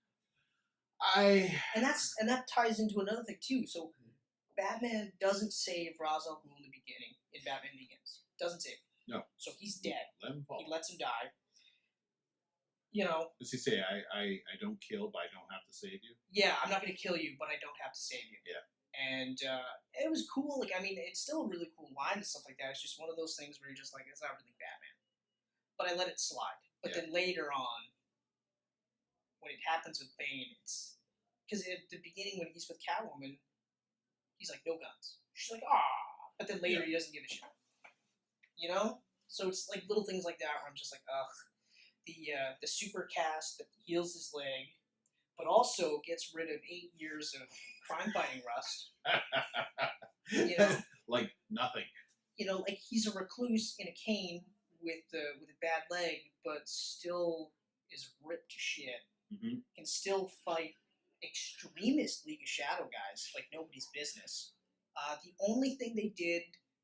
And that ties into another thing too. So Batman doesn't save Ra's al Ghul in the beginning in Batman Begins. Doesn't save him. No. So he's dead. Let him fall. He lets him die. You know. Does he say, I don't kill, but I don't have to save you? Yeah, I'm not going to kill you, but I don't have to save you. Yeah. And it was cool. Like, I mean, it's still a really cool line and stuff like that. It's just one of those things where you're just like, it's not really Batman. But I let it slide. But then later on, when it happens with Bane, it's because at the beginning when he's with Catwoman, he's like, no guns. She's like, ah. But then later he doesn't give a shit. You know? So it's like little things like that where I'm just like, ugh. The super cast that heals his leg, but also gets rid of 8 years of crime fighting rust. You know? Like nothing. You know, like he's a recluse in a cane with a bad leg, but still is ripped to shit. Mm-hmm. Can still fight extremist League of Shadow guys like nobody's business. The only thing they did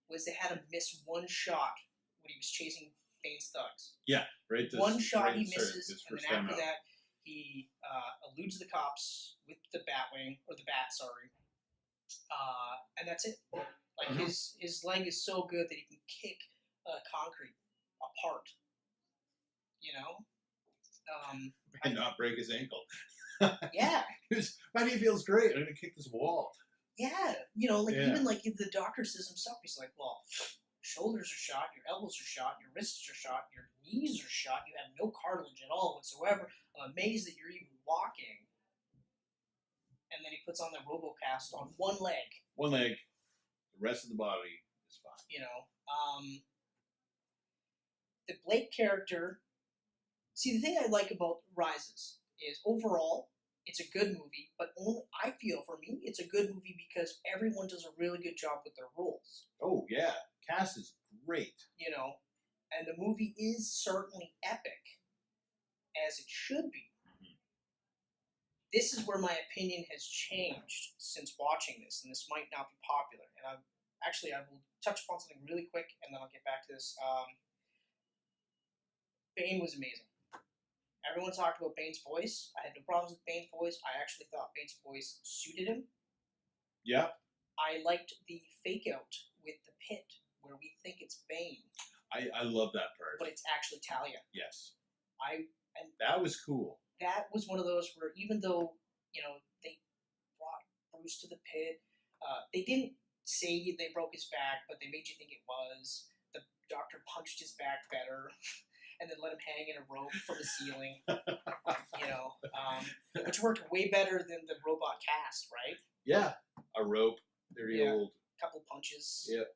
was they had him miss one shot when he was chasing Bane's thugs. Yeah, right. One shot he misses, his and then after that he eludes the cops with the Batwing, or the Bat, sorry. And that's it. Like his leg is so good that he can kick concrete apart. You know? And not break his ankle. Yeah. My knee feels great. I'm gonna kick this wall. Yeah. You know, like even like the doctor says himself, he's like, well, shoulders are shot, your elbows are shot, your wrists are shot, your knees are shot, you have no cartilage at all whatsoever. I'm amazed that you're even walking. And then he puts on the RoboCast on one leg. One leg. The rest of the body is fine. You know, the Blake character. See, the thing I like about Rises is overall, it's a good movie, but only I feel for me, it's a good movie because everyone does a really good job with their roles. Oh yeah, cast is great. You know, and the movie is certainly epic, as it should be. This is where my opinion has changed since watching this, and this might not be popular. And I will touch upon something really quick, and then I'll get back to this. Bane was amazing. Everyone talked about Bane's voice. I had no problems with Bane's voice. I actually thought Bane's voice suited him. Yeah. I liked the fake out with the pit, where we think it's Bane. I love that part. But it's actually Talia. Yes. And that was cool. That was one of those where even though, you know, they brought Bruce to the pit, they didn't say they broke his back, but they made you think it was. The doctor punched his back better. And then let him hang in a rope from the ceiling, you know, which worked way better than the robot cast, right? Yeah, a rope, very old. Couple punches. Yep.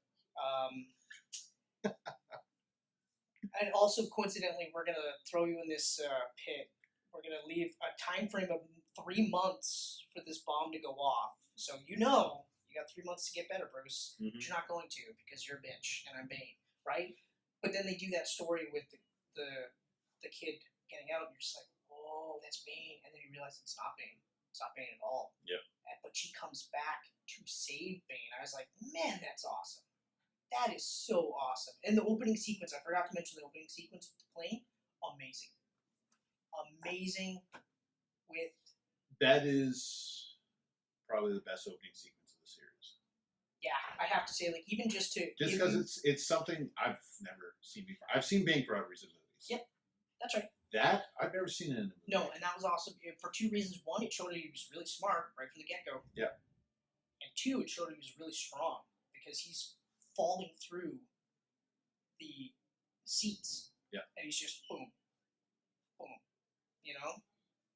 And also, coincidentally, we're gonna throw you in this pit. We're gonna leave a time frame of 3 months for this bomb to go off. So you got 3 months to get better, Bruce. Mm-hmm. But you're not going to because you're a bitch and I'm Bane, right? But then they do that story with the kid getting out, and you're just like, oh, that's Bane. And then you realize it's not Bane. It's not Bane at all. Yep. But she comes back to save Bane. I was like, man, that's awesome. That is so awesome. And the opening sequence, I forgot to mention the opening sequence with the plane. Amazing. Amazing with... That is probably the best opening sequence of the series. Yeah, I have to say, like, even just to... Just because it's something I've never seen before. I've seen Bane Forever's in movies. Yep, that's right. That, I've never seen it in a movie. No, and that was awesome for two reasons. One, it showed that he was really smart right from the get-go. Yeah. And two, it showed he was really strong because he's falling through the seats. Yeah. And he's just boom, boom, you know?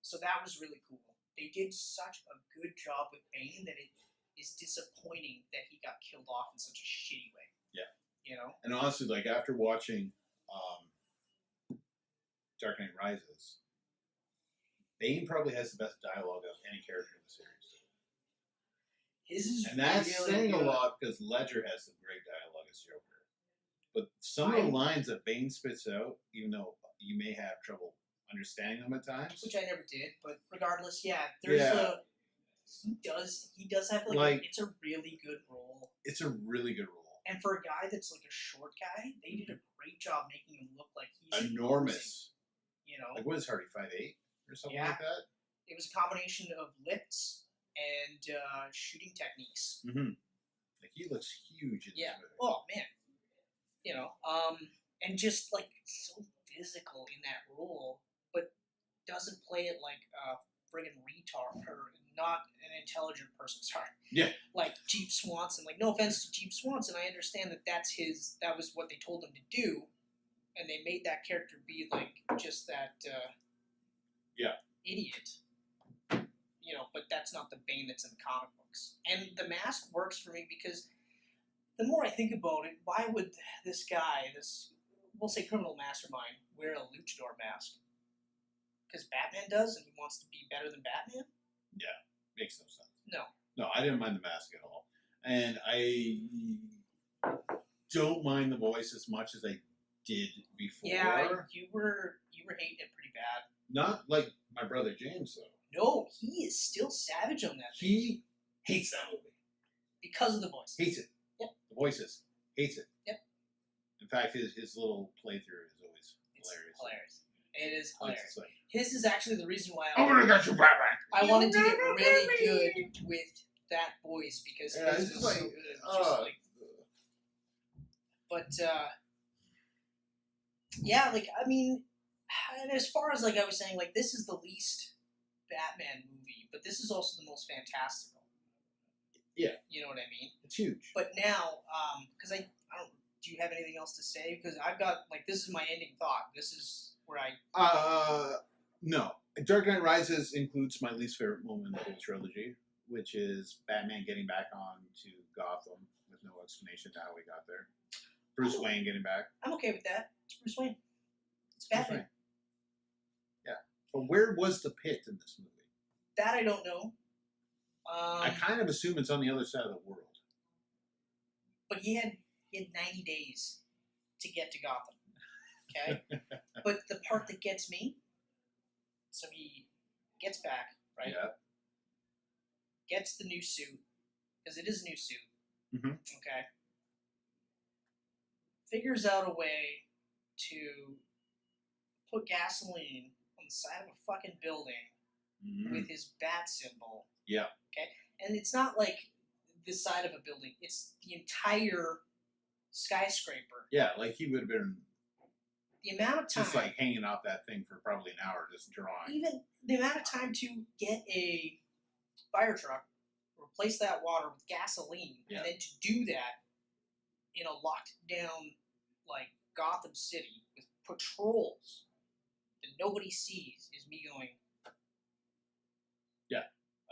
So that was really cool. They did such a good job with Bane that it is disappointing that he got killed off in such a shitty way. Yeah. You know? And honestly, like, after watching Dark Knight Rises, Bane probably has the best dialogue of any character in the series. His is And that's really saying good. a lot because Ledger has some great dialogue as Joker. But some of the lines that Bane spits out, even though you may have trouble understanding them at times. Which I never did, but regardless, there's he does have it's a really good role. It's a really good role. And for a guy that's like a short guy, they did a great job making him look like he's enormous. You know? Like, what is Hardy, 5'8" or something like that? It was a combination of lifts and shooting techniques. Mm-hmm. Like, he looks huge in this movie. Oh, man. You know, and just like so physical in that role, but doesn't play it like a friggin' retard or not an intelligent person. Sorry. Yeah. Like Jeep Swanson. Like, no offense to Jeep Swanson, I understand that that was what they told him to do, and they made that character be like just that idiot. You know, but that's not the Bane that's in the comic books. And the mask works for me because the more I think about it, why would this guy, we'll say criminal mastermind, wear a luchador mask? Because Batman does, and he wants to be better than Batman? Yeah, makes no sense. No, I didn't mind the mask at all. And I don't mind the voice as much as I did before. Yeah, you were hating it pretty bad. Not like my brother James, though. No, he is still savage on that. He hates that movie. Because of the voice. Hates it. Yep. The voices. Hates it. Yep. In fact, his little playthrough is always hilarious. It is hilarious. Like, his is actually the reason why I'm gonna get you, Batman! I wanted to get really good with that voice because his was so good. It was I mean, and as far as like I was saying, like this is the least Batman movie, but this is also the most fantastical. Yeah. You know what I mean? It's huge. But now, because I don't, do you have anything else to say? Because I've got, like, this is my ending thought. This is where no. Dark Knight Rises includes my least favorite moment in the whole trilogy, which is Batman getting back on to Gotham with no explanation to how he got there. Bruce Wayne getting back. I'm okay with that. It's Bruce Wayne. It's Batman. Yeah. But where was the pit in this movie? That I don't know. I kind of assume it's on the other side of the world. But he had 90 days to get to Gotham. Okay? But the part that gets me, so he gets back, right? Yeah. Gets the new suit, because it is a new suit. Mm-hmm. Okay? Figures out a way to put gasoline on the side of a fucking building with his bat symbol. Yeah. Okay? And it's not like the side of a building. It's the entire skyscraper. Yeah, like he would have been the amount of time just like hanging off that thing for probably an hour just drawing. Even the amount of time to get a fire truck, replace that water with gasoline, and then to do that in a locked down like Gotham City with patrols that nobody sees is me going, yeah.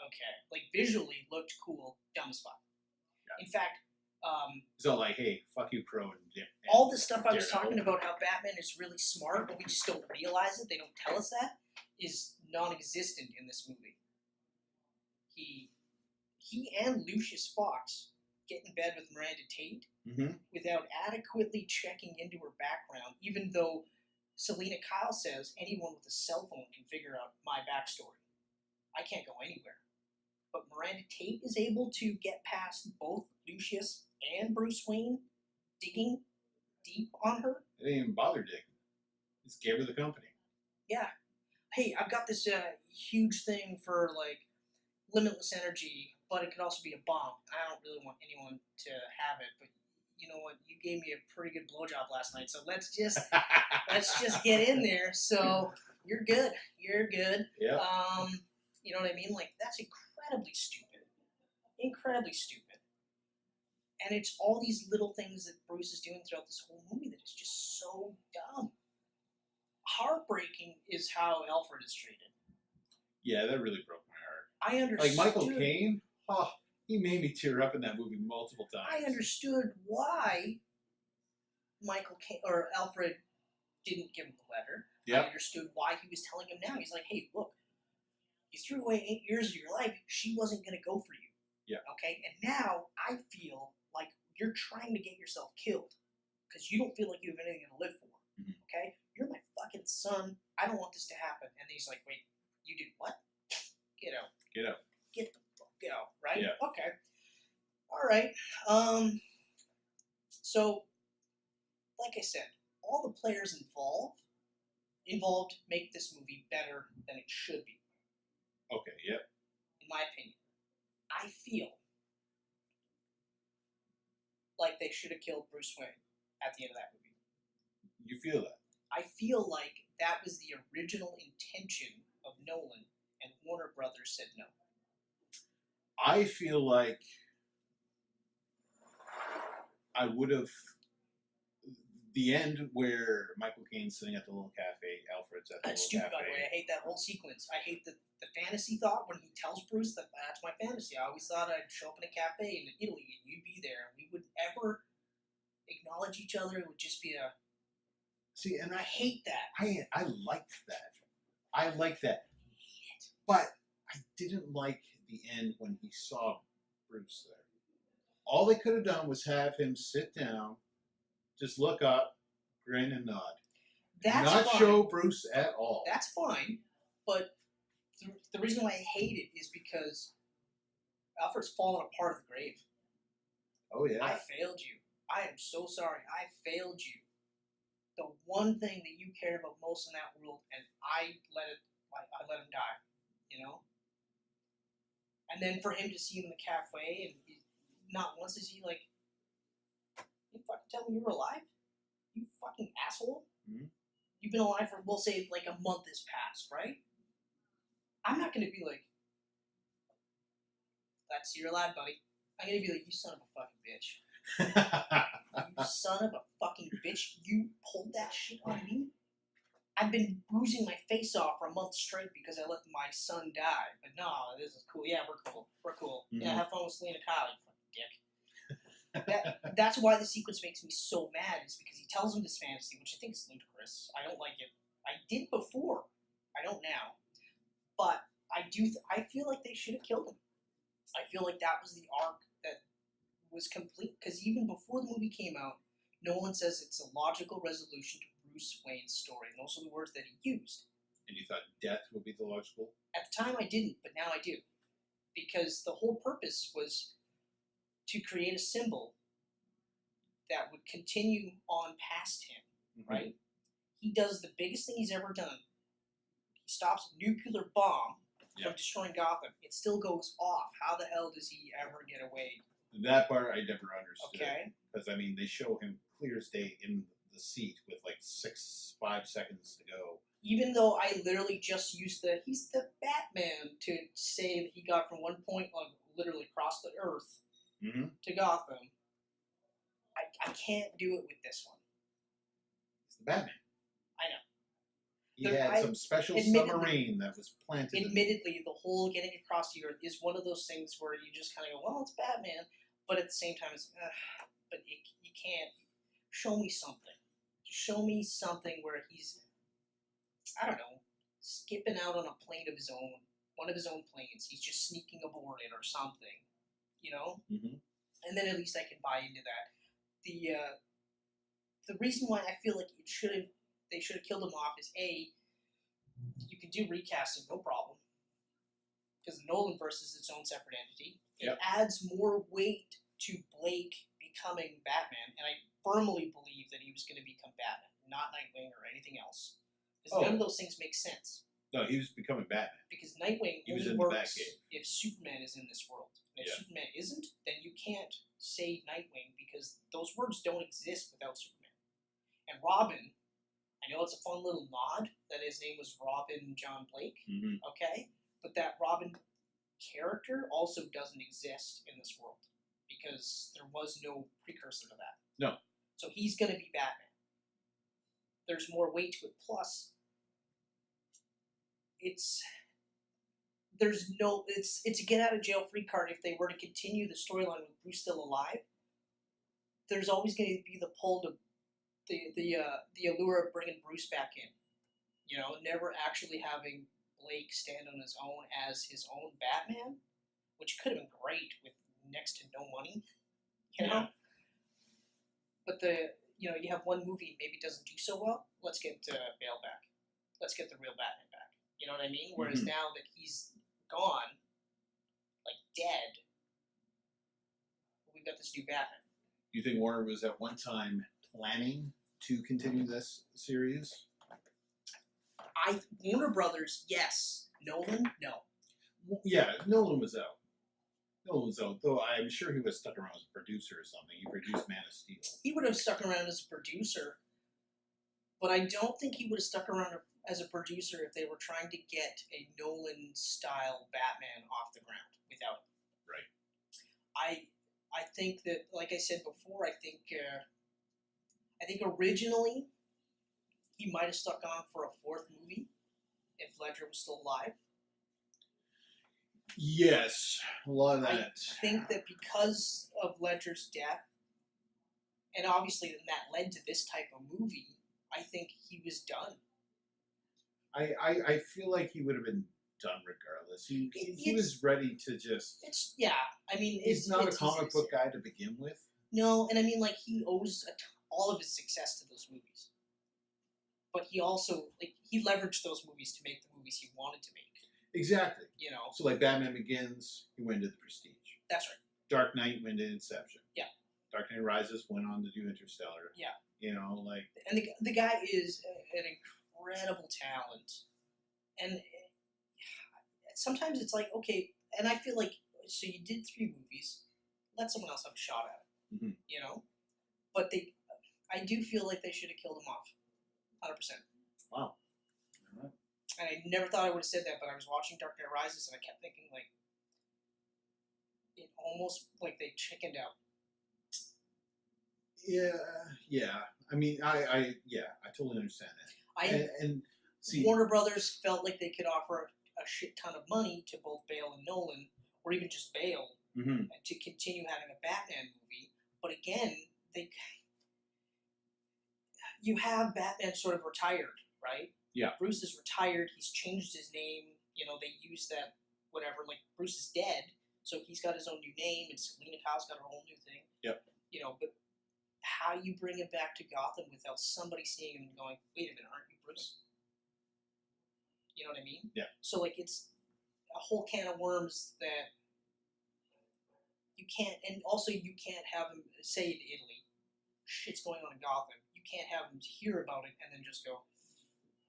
Okay. Like visually looked cool, dumb as fuck. Yeah. In fact, so like, hey, fuck you, Crow. And all the stuff I was talking about, how Batman is really smart, but we just don't realize it. They don't tell us that. Is non-existent in this movie. He and Lucius Fox get in bed with Miranda Tate Mm-hmm. without adequately checking into her background, even though Selena Kyle says anyone with a cell phone can figure out my backstory. I can't go anywhere. But Miranda Tate is able to get past both Lucius and Bruce Wayne digging deep on her. They didn't even bother digging. Just gave her the company. Yeah. Hey, I've got this huge thing for, like, limitless energy, but it could also be a bomb. I don't really want anyone to have it, but you know what? You gave me a pretty good blowjob last night, so let's just get in there. So you're good. You're good. Yep. You know what I mean? Like, that's incredibly stupid. Incredibly stupid. And it's all these little things that Bruce is doing throughout this whole movie that is just so dumb. Heartbreaking is how Alfred is treated. Yeah, that really broke my heart. I understood. Like Michael Caine, he made me tear up in that movie multiple times. I understood why Michael Caine or Alfred didn't give him the letter. Yep. I understood why he was telling him now. He's like, hey, look, you threw away 8 years of your life. She wasn't going to go for you. Yeah. Okay? And now I feel like you're trying to get yourself killed because you don't feel like you have anything to live for. Mm-hmm. Okay? You're my fucking son. I don't want this to happen. And he's like, wait, you did what? Get out. Get out. Get the fuck out. Right? Yeah. Okay. All right. So, like I said, all the players involved make this movie better than it should be. Okay, yep. In my opinion. I feel like they should have killed Bruce Wayne at the end of that movie. You feel that? I feel like that was the original intention of Nolan, and Warner Brothers said no. I feel like I would have... The end where Michael Caine's sitting at the little cafe, Alfred's at the That's little stupid, by the way. cafe. I hate that whole sequence. I hate the fantasy thought when he tells Bruce that that's my fantasy. I always thought I'd show up in a cafe in Italy and you'd be there and we wouldn't ever acknowledge each other. It would just be a... See, and I hate that. I liked that. I like that. But I didn't like the end when he saw Bruce there. All they could have done was have him sit down, just look up, grin and nod. That's Not fine. show Bruce at all. That's fine, but the reason why I hate it is because Alfred's fallen apart of the grave. Oh, yeah. I failed you. I am so sorry. I failed you. The one thing that you cared about most in that world, and I let him die, you know? And then for him to see him in the cafe, and not once is he like, you fucking tell me you were alive? You fucking asshole? Mm-hmm. You've been alive for, we'll say, like a month has passed, right? I'm not going to be like, that's you're alive, buddy. I'm going to be like, you son of a fucking bitch. You son of a fucking bitch. You pulled that shit on me? I've been bruising my face off for a month straight because I let my son die. But no, this is cool. Yeah, we're cool. We're cool. Mm-hmm. Yeah, have fun with Selena Kyle, you fucking dick. That's why the sequence makes me so mad, is because he tells him this fantasy, which I think is ludicrous. I don't like it. I did before. I don't now. But I do. I feel like they should have killed him. I feel like that was the arc that was complete. Because even before the movie came out, Nolan says it's a logical resolution to Bruce Wayne's story. And those are the words that he used. And you thought death would be the logical? At the time I didn't, but now I do. Because the whole purpose was to create a symbol that would continue on past him, Mm-hmm. right? He does the biggest thing he's ever done. He stops a nuclear bomb from destroying Gotham. It still goes off. How the hell does he ever get away? That part I never understood. Okay. Because, I mean, they show him clear as day in the seat with like 5 seconds to go. Even though I literally just used he's the Batman to say that he got from one point, like, literally across the earth Mm-hmm. to Gotham, I can't do it with this one. It's the Batman. I know. He had some special submarine that was planted. Admittedly, the whole getting across the earth is one of those things where you just kind of go, well, it's Batman, but at the same time, it's, but you can't. Show me something. Show me something where he's, I don't know, skipping out on a plane of his own, one of his own planes. He's just sneaking aboard it or something, you know? Mm-hmm. and then at least I can buy into that. The reason why I feel like they should have killed him off is you can do recasting, no problem, because the Nolan verse is its own separate entity. It adds more weight to Blake becoming Batman, and I firmly believe that he was going to become Batman, not Nightwing or anything else. Because none of those things make sense. No, he was becoming Batman. Because Nightwing only works if Superman is in this world. And if Superman isn't, then you can't say Nightwing because those words don't exist without Superman. And Robin, I know it's a fun little nod that his name was Robin John Blake, okay? But that Robin character also doesn't exist in this world because there was no precursor to that. No. So he's going to be Batman. There's more weight to it. Plus, it's a get out of jail free card if they were to continue the storyline with Bruce still alive. There's always going to be the pull to the allure of bringing Bruce back in. You know, never actually having Blake stand on his own as his own Batman, which could have been great with next to no money. You know? But you have one movie maybe doesn't do so well. Let's get Bale back. Let's get the real Batman back. You know what I mean? Whereas now that he's gone, like dead, we've got this new Batman. You think Warner was at one time planning to continue this series? Warner Brothers, yes. Nolan, no. Yeah, Nolan was out. Though I'm sure he was stuck around as a producer or something. He produced Man of Steel. He would have stuck around as a producer, but I don't think he would have stuck around as a producer if they were trying to get a Nolan-style Batman off the ground without him. Right. I think that, like I said before, I think originally he might have stuck on for a fourth movie if Ledger was still alive. Yes, a lot of that. I think that because of Ledger's death, and obviously then that led to this type of movie, I think he was done. I feel like he would have been done regardless. He was ready to just... He's not a comic book guy to begin with. No, and I mean, like, he owes all of his success to those movies. But he also, he leveraged those movies to make the movies he wanted to make. Exactly. You know? So, like, Batman Begins, he went to The Prestige. That's right. Dark Knight went to Inception. Yeah. Dark Knight Rises went on to do Interstellar. Yeah. You know, like... And the guy is an incredible talent. And sometimes it's like, okay, and I feel like, so you did 3 movies, let someone else have a shot at it, you know? But I do feel like they should have killed him off, 100%. Wow. All right. And I never thought I would have said that, but I was watching Dark Knight Rises, and I kept thinking, like, it almost, like, they chickened out. Yeah. I mean, I totally understand that. And see, Warner Brothers felt like they could offer a shit ton of money to both Bale and Nolan, or even just Bale, to continue having a Batman movie. But again, you have Batman sort of retired, right? Yeah. Bruce is retired. He's changed his name. You know, they use that, whatever. Like, Bruce is dead, so he's got his own new name, and Selina Kyle's got her whole new thing. Yep. You know, but how you bring him back to Gotham without somebody seeing him and going, wait a minute, aren't you Bruce? You know what I mean? Yeah. So, like, it's a whole can of worms that you can't, and also you can't have him say in Italy, shit's going on in Gotham. You can't have him hear about it and then just go,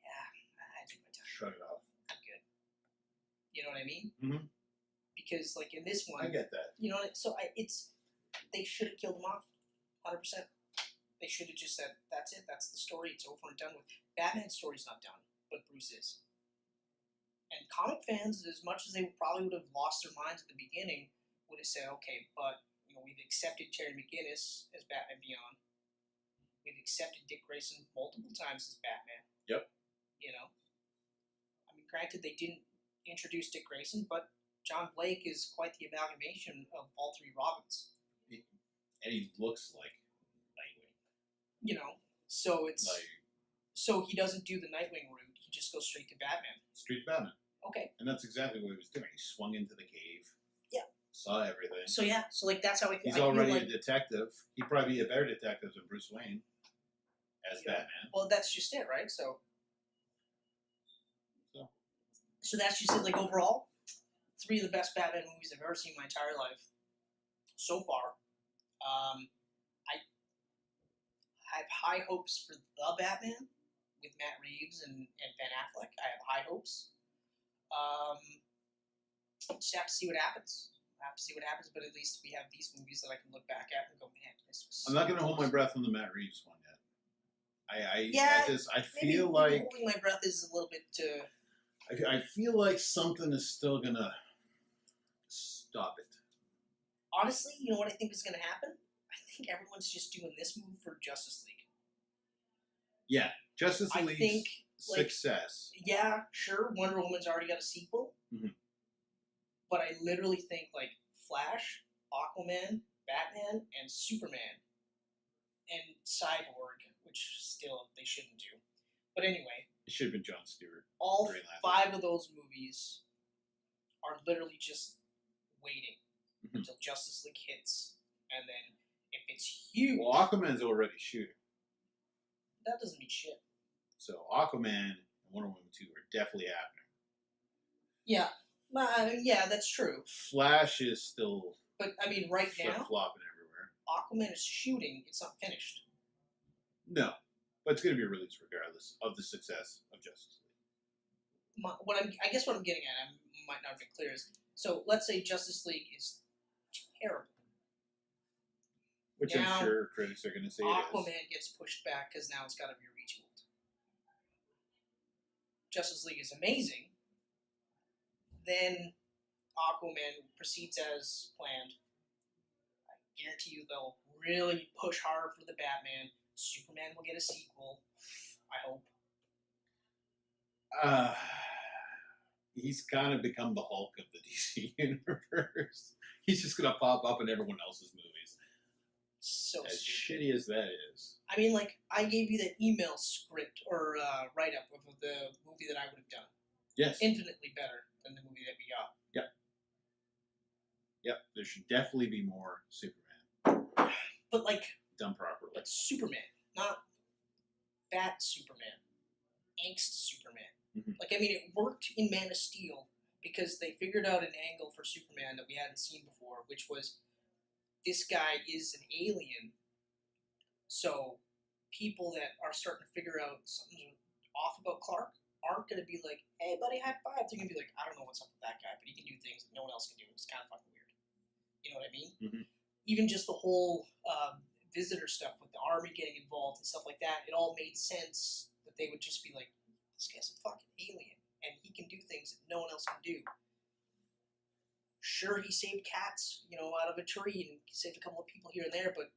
yeah, I took my time. Shrug it off. I'm good. You know what I mean? Mm-hmm. Because, like, in this one, I get that. You know, so they should have killed him off, 100%. They should have just said, that's it, that's the story, it's over and done with. Batman's story's not done, but Bruce is. And comic fans, as much as they probably would have lost their minds at the beginning, would have said, okay, but, you know, we've accepted Terry McGinnis as Batman Beyond. We've accepted Dick Grayson multiple times as Batman. Yep. You know? I mean, granted, they didn't introduce Dick Grayson, but John Blake is quite the amalgamation of all 3 Robins. And he looks like Nightwing. You know, so it's... Like, so he doesn't do the Nightwing route, he just goes straight to Batman. Straight to Batman. Okay. And that's exactly what he was doing. He swung into the cave. Yeah. Saw everything. So yeah, so like that's how I feel. He's I feel already like, a detective. He'd probably be a better detective than Bruce Wayne as Batman. Well, that's just it, right? So that's just it. Like overall, 3 of the best Batman movies I've ever seen in my entire life so far. I have high hopes for the Batman with Matt Reeves and Ben Affleck. I have high hopes. Just have to see what happens. But at least we have these movies that I can look back at and go, man, this was. I'm not going to hold my breath on the Matt Reeves one yet. I Maybe feel like holding my breath is a little bit. I feel like something is still gonna stop it. Honestly, you know what I think is going to happen? I think everyone's just doing this move for Justice League. Yeah, Justice I League's think, like, success. Yeah, sure, Wonder Woman's already got a sequel. Mhm. But I literally think, like, Flash, Aquaman, Batman, and Superman, and Cyborg, which still they shouldn't do. But anyway, It should have been Jon Stewart. all Green Lantern. 5 of those movies are literally just waiting Mhm. until Justice League hits. And then, if it's huge, Well, Aquaman's already shooting. that doesn't mean shit. So Aquaman and Wonder Woman 2 are definitely happening. Yeah. Yeah, that's true. Flash is still But, I mean, right now, flip-flopping everywhere. Aquaman is shooting. It's not finished. No, but it's going to be released regardless of the success of Justice League. I guess what I'm getting at, I might not have been clear, is, so let's say Justice League is terrible. Which Now, I'm sure critics are going to say it is. Aquaman gets pushed back because now it's got to be retooled. Justice League is amazing. Then Aquaman proceeds as planned. I guarantee you they'll really push hard for the Batman. Superman will get a sequel. I hope. He's kind of become the Hulk of the DC universe. He's just going to pop up in everyone else's movies. So As stupid. shitty as that is. I mean, like, I gave you that email script or write-up of the movie that I would have done. Yes. Infinitely better than the movie that we got. Yep. There should definitely be more Superman But, like, done properly. Superman, not Bat Superman. Angst Superman. Mhm. Like, I mean, it worked in Man of Steel because they figured out an angle for Superman that we hadn't seen before, which was this guy is an alien. So people that are starting to figure out something's off about Clark aren't going to be like, hey, buddy, high five. They're going to be like, I don't know what's up with that guy, but he can do things that no one else can do. It's kind of fucking weird. You know what I mean? Mhm. Even just the whole visitor stuff with the army getting involved and stuff like that, it all made sense that they would just be like, this guy's a fucking alien, and he can do things that no one else can do. Sure, he saved cats, out of a tree, and he saved a couple of people here and there, but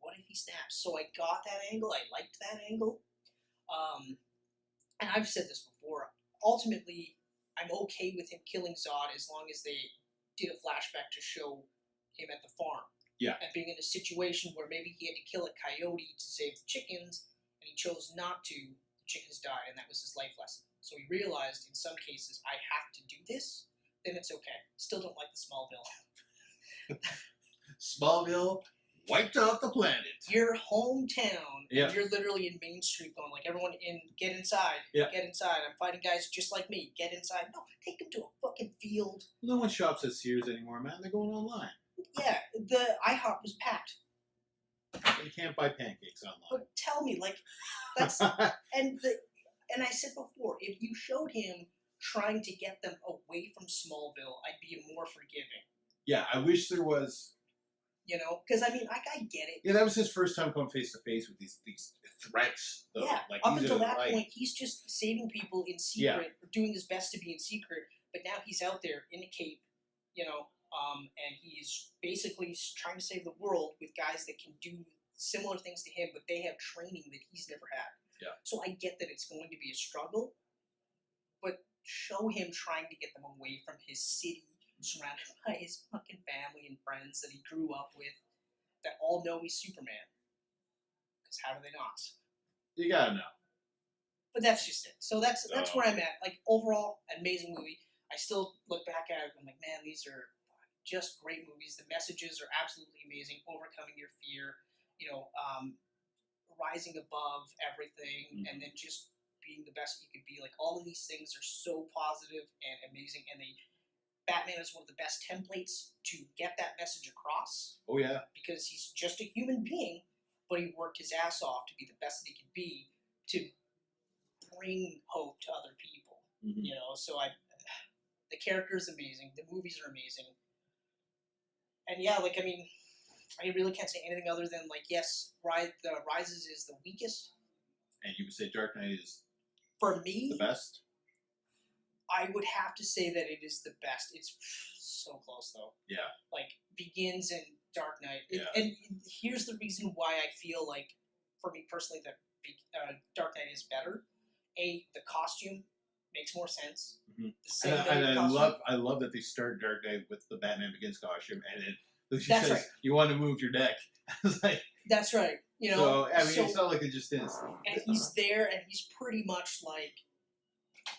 what if he snaps? So I got that angle. I liked that angle. And I've said this before. Ultimately, I'm okay with him killing Zod as long as they did a flashback to show him at the farm. Yeah. And being in a situation where maybe he had to kill a coyote to save the chickens, and he chose not to. The chickens died, and that was his life lesson. So he realized in some cases, I have to do this, then it's okay. Still don't like the Smallville. Smallville wiped off the planet. Your hometown, Yeah. and you're literally in Main Street going like, everyone get inside, Yeah. get inside. I'm fighting guys just like me, get inside. No, take them to a fucking field. No one shops at Sears anymore, man. They're going online. Yeah, the IHOP was packed. You can't buy pancakes online. But tell me, like, that's and I said before, if you showed him trying to get them away from Smallville, I'd be more forgiving. Yeah, I wish there was. Because I mean, I get it. Yeah, that was his first time coming face to face with these threats. Though. Yeah, like, up these until are, that like, point, he's just saving people in secret, or doing his best to be in secret. But now he's out there in a cape, and he's basically trying to save the world with guys that can do similar things to him, but they have training that he's never had. Yeah. So I get that it's going to be a struggle, but show him trying to get them away from his city, surrounded by his fucking family and friends that he grew up with, that all know he's Superman. Because how do they not? You gotta know. But that's just it. So that's where I'm at. Like, overall, amazing movie. I still look back at it and I'm like, man, these are just great movies. The messages are absolutely amazing. Overcoming your fear, rising above everything, and then just being the best you could be. Like, all of these things are so positive and amazing, and Batman is one of the best templates to get that message across. Oh yeah, because he's just a human being, but he worked his ass off to be the best that he could be to bring hope to other people. So the character is amazing. The movies are amazing. And yeah, I really can't say anything other than, yes, the Rises is the weakest. And you would say Dark Knight is for me the best? I would have to say that it is the best. It's so close, though. Yeah. Begins and Dark Knight. Yeah. And here's the reason why I feel like, for me personally, that Dark Knight is better. The costume makes more sense. I love that they start Dark Knight with the Batman Begins costume, and it That's says, right. You want to move your neck. It's like, that's right. So it's not like it just is. And he's there, and he's pretty much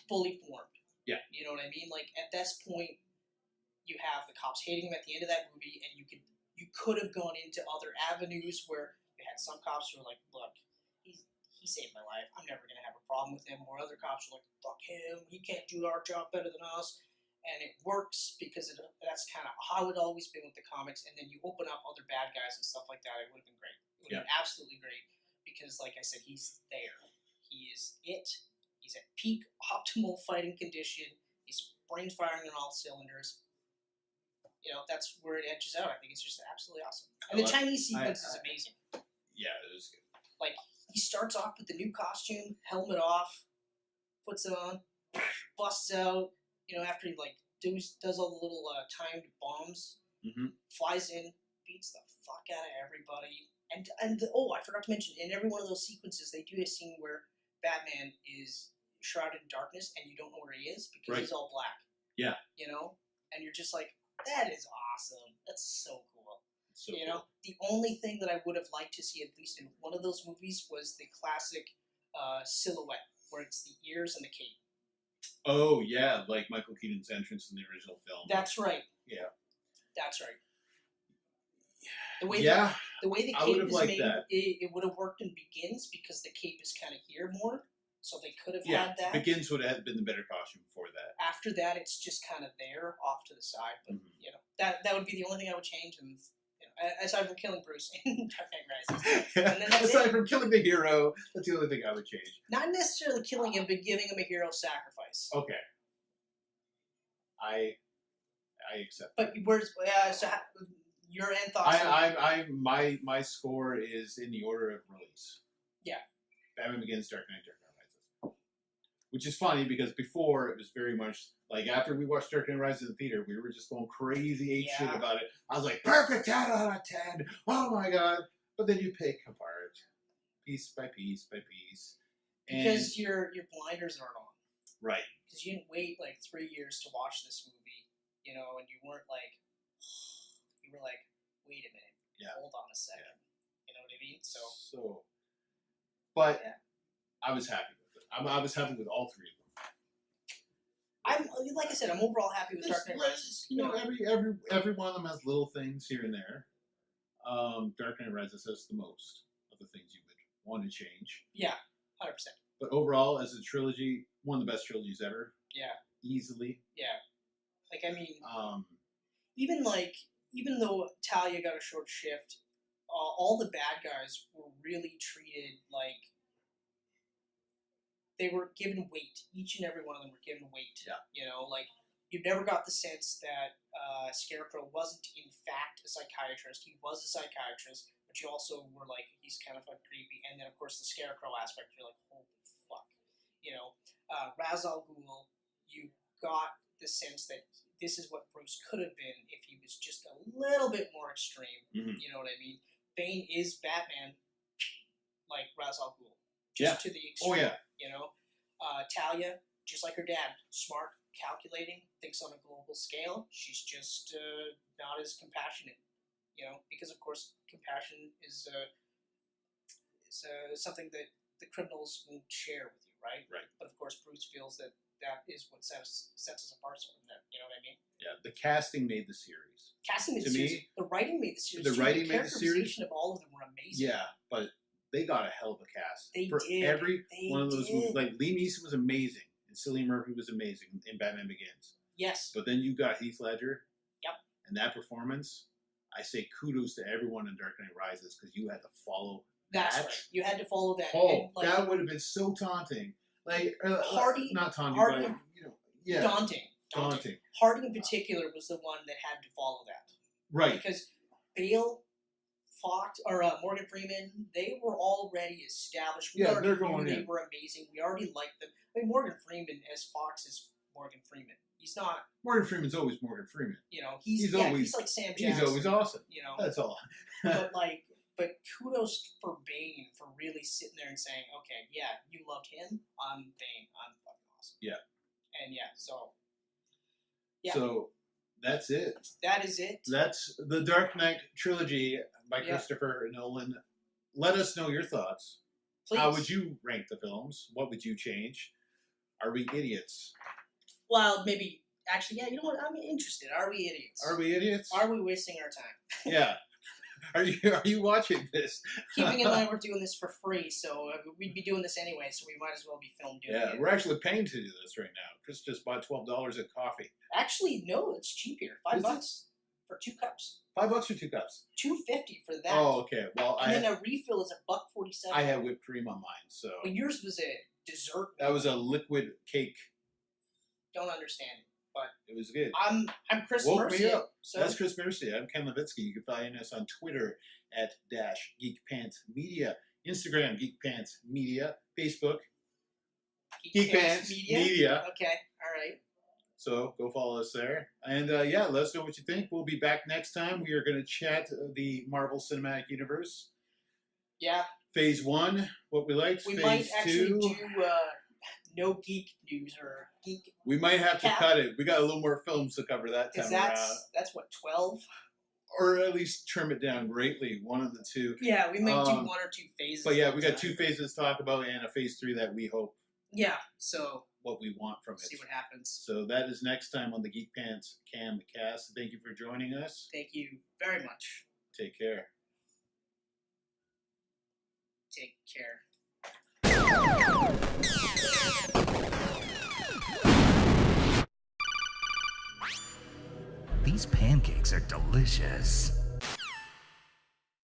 fully formed. Yeah. You know what I mean? At this point, you have the cops hating him at the end of that movie, and you could have gone into other avenues where you had some cops who were like, look, he saved my life. I'm never going to have a problem with him. Or other cops are like, fuck him. He can't do our job better than us. And it works because that's kind of how it always been with the comics. And then you open up other bad guys and stuff like that. It would have been great. It would have been absolutely great because, like I said, he's there. He is it. He's at peak optimal fighting condition. His brain's firing on all cylinders. That's where it edges out. I think it's just absolutely awesome. And the Chinese sequence is amazing. Yeah, it is good. He starts off with the new costume, helmet off, puts it on, busts out. After he does all the little timed bombs, flies in, beats the fuck out of everybody. And I forgot to mention, in every one of those sequences, they do a scene where Batman is shrouded in darkness, and you don't know where he is because he's all black. Yeah. And you're just like, that is awesome. That's so cool. So cool. The only thing that I would have liked to see, at least in one of those movies, was the classic silhouette, where it's the ears and the cape. Oh, yeah, like Michael Keaton's entrance in the original film. That's right. Yeah. That's right. The way the cape is made, it would have worked in Begins because the cape is kind of here more, so they could have had that. Begins would have been the better costume before that. After that, it's just kind of there, off to the side. But that would be the only thing I would change. And aside from killing Bruce in Dark Knight Rises, aside from killing the hero, that's the only thing I would change. Not necessarily killing him, but giving him a hero sacrifice. Okay. I accept. But where's your end thoughts? My score is in the order of release. Yeah. Batman Begins, Dark Knight Rises. Which is funny because before it was very much after we watched Dark Knight Rises in the theater, we were just going crazy ape shit about it. I was like, perfect 10 out of 10. Oh my god. But then you pick apart piece by piece by piece. Because your blinders aren't on. Right. Because you didn't wait 3 years to watch this movie, and you weren't you were like, wait a minute, hold on a second. You know what I mean? But I was happy with it. I was happy with all three of them. Like I said, I'm overall happy with Dark Knight Rises. Every one of them has little things here and there. Dark Knight Rises has the most of the things you would want to change. Yeah, 100%. But overall, as a trilogy, one of the best trilogies ever. Yeah. Easily. Yeah. Even though Talia got a short shift, all the bad guys were really treated like they were given weight. Each and every one of them were given weight. Yeah. You never got the sense that Scarecrow wasn't in fact a psychiatrist. He was a psychiatrist, but you also were like, he's kind of creepy. And then, of course, the Scarecrow aspect, you're like, holy fuck. Ra's al Ghul, you got the sense that this is what Bruce could have been if he was just a little bit more extreme. Mm-hmm. You know what I mean? Bane is Batman like Ra's al Ghul. Just to the extreme. Oh, yeah. Talia, just like her dad, smart, calculating, thinks on a global scale. She's just not as compassionate, because of course compassion is something that the criminals won't share with you. right? Right. But of course, Bruce feels that is what sets us apart from them. You know what I mean? Yeah, the casting made the series. Casting made To the series. me, The writing made the series. the too. writing the made the series. characterization of all of them were amazing. Yeah, but they got a hell of a cast. They for did. every They one of those movies. did. Like Liam Neeson was amazing, and Cillian Murphy was amazing in Batman Begins. Yes. But then you got Heath Ledger. Yep. And that performance, I say kudos to everyone in Dark Knight Rises because you had to follow That's that. right. You had to follow that. Oh, and, that would have been so taunting. Like Hardy, not taunting, Hardy, but yeah, daunting. Hardy in particular was the one that had to follow that. Right. Because Bale, Fox, or Morgan Freeman, they were already established. We already they're knew going they in. were amazing. We already liked them. I mean, Morgan Freeman as Fox is Morgan Freeman. He's not. Morgan Freeman's always Morgan Freeman. He's like Sam Jackson. He's always awesome. That's all. But kudos for Bane for really sitting there and saying, okay, yeah, you loved him. I'm Bane. I'm fucking awesome. Yeah. And so that's it. That is it. That's the Dark Knight trilogy by Christopher Nolan. Let us know your thoughts. Please. How would you rank the films? What would you change? Are we idiots? Well, maybe. Actually, yeah, you know what? I'm interested. Are we idiots? Are we idiots? Are we wasting our time? Yeah. Are you watching this? Keeping in mind we're doing this for free, so we'd be doing this anyway, so we might as well be filmed doing it. Yeah, we're actually paying to do this right now. Chris just bought $12 of coffee. Actually, no, it's cheap here. $5 for 2 cups. $5 for 2 cups. $2.50 for that. Oh, okay. Well, and then a refill is $1.47. I had whipped cream on mine, so. But yours was a dessert. That was a liquid cake. Don't understand it, but it was good. I'm Chris Woke Mercier. me up. So that's Chris Mercier. I'm Ken Livitski. You can find us on Twitter at @Geek Pants Media, Instagram Geek Pants Media, Facebook Geek Pants Media. Okay, all right. So go follow us there, and let us know what you think. We'll be back next time. We are going to chat the Marvel Cinematic Universe. Yeah. Phase 1, what we liked. We Phase might actually 2, do no geek news or geek. We might have to cut it. We got a little more films to cover that time around. That's what, 12? Or at least trim it down greatly, one of the two. Yeah, we might do 1 or 2 phases. But yeah, we got 2 phases to talk about and a phase 3 that we hope. Yeah, so. What we want from it. See what happens. So that is next time on the Geek Pants Camcast. Thank you for joining us. Thank you very much. Take care. Take care. These pancakes are delicious.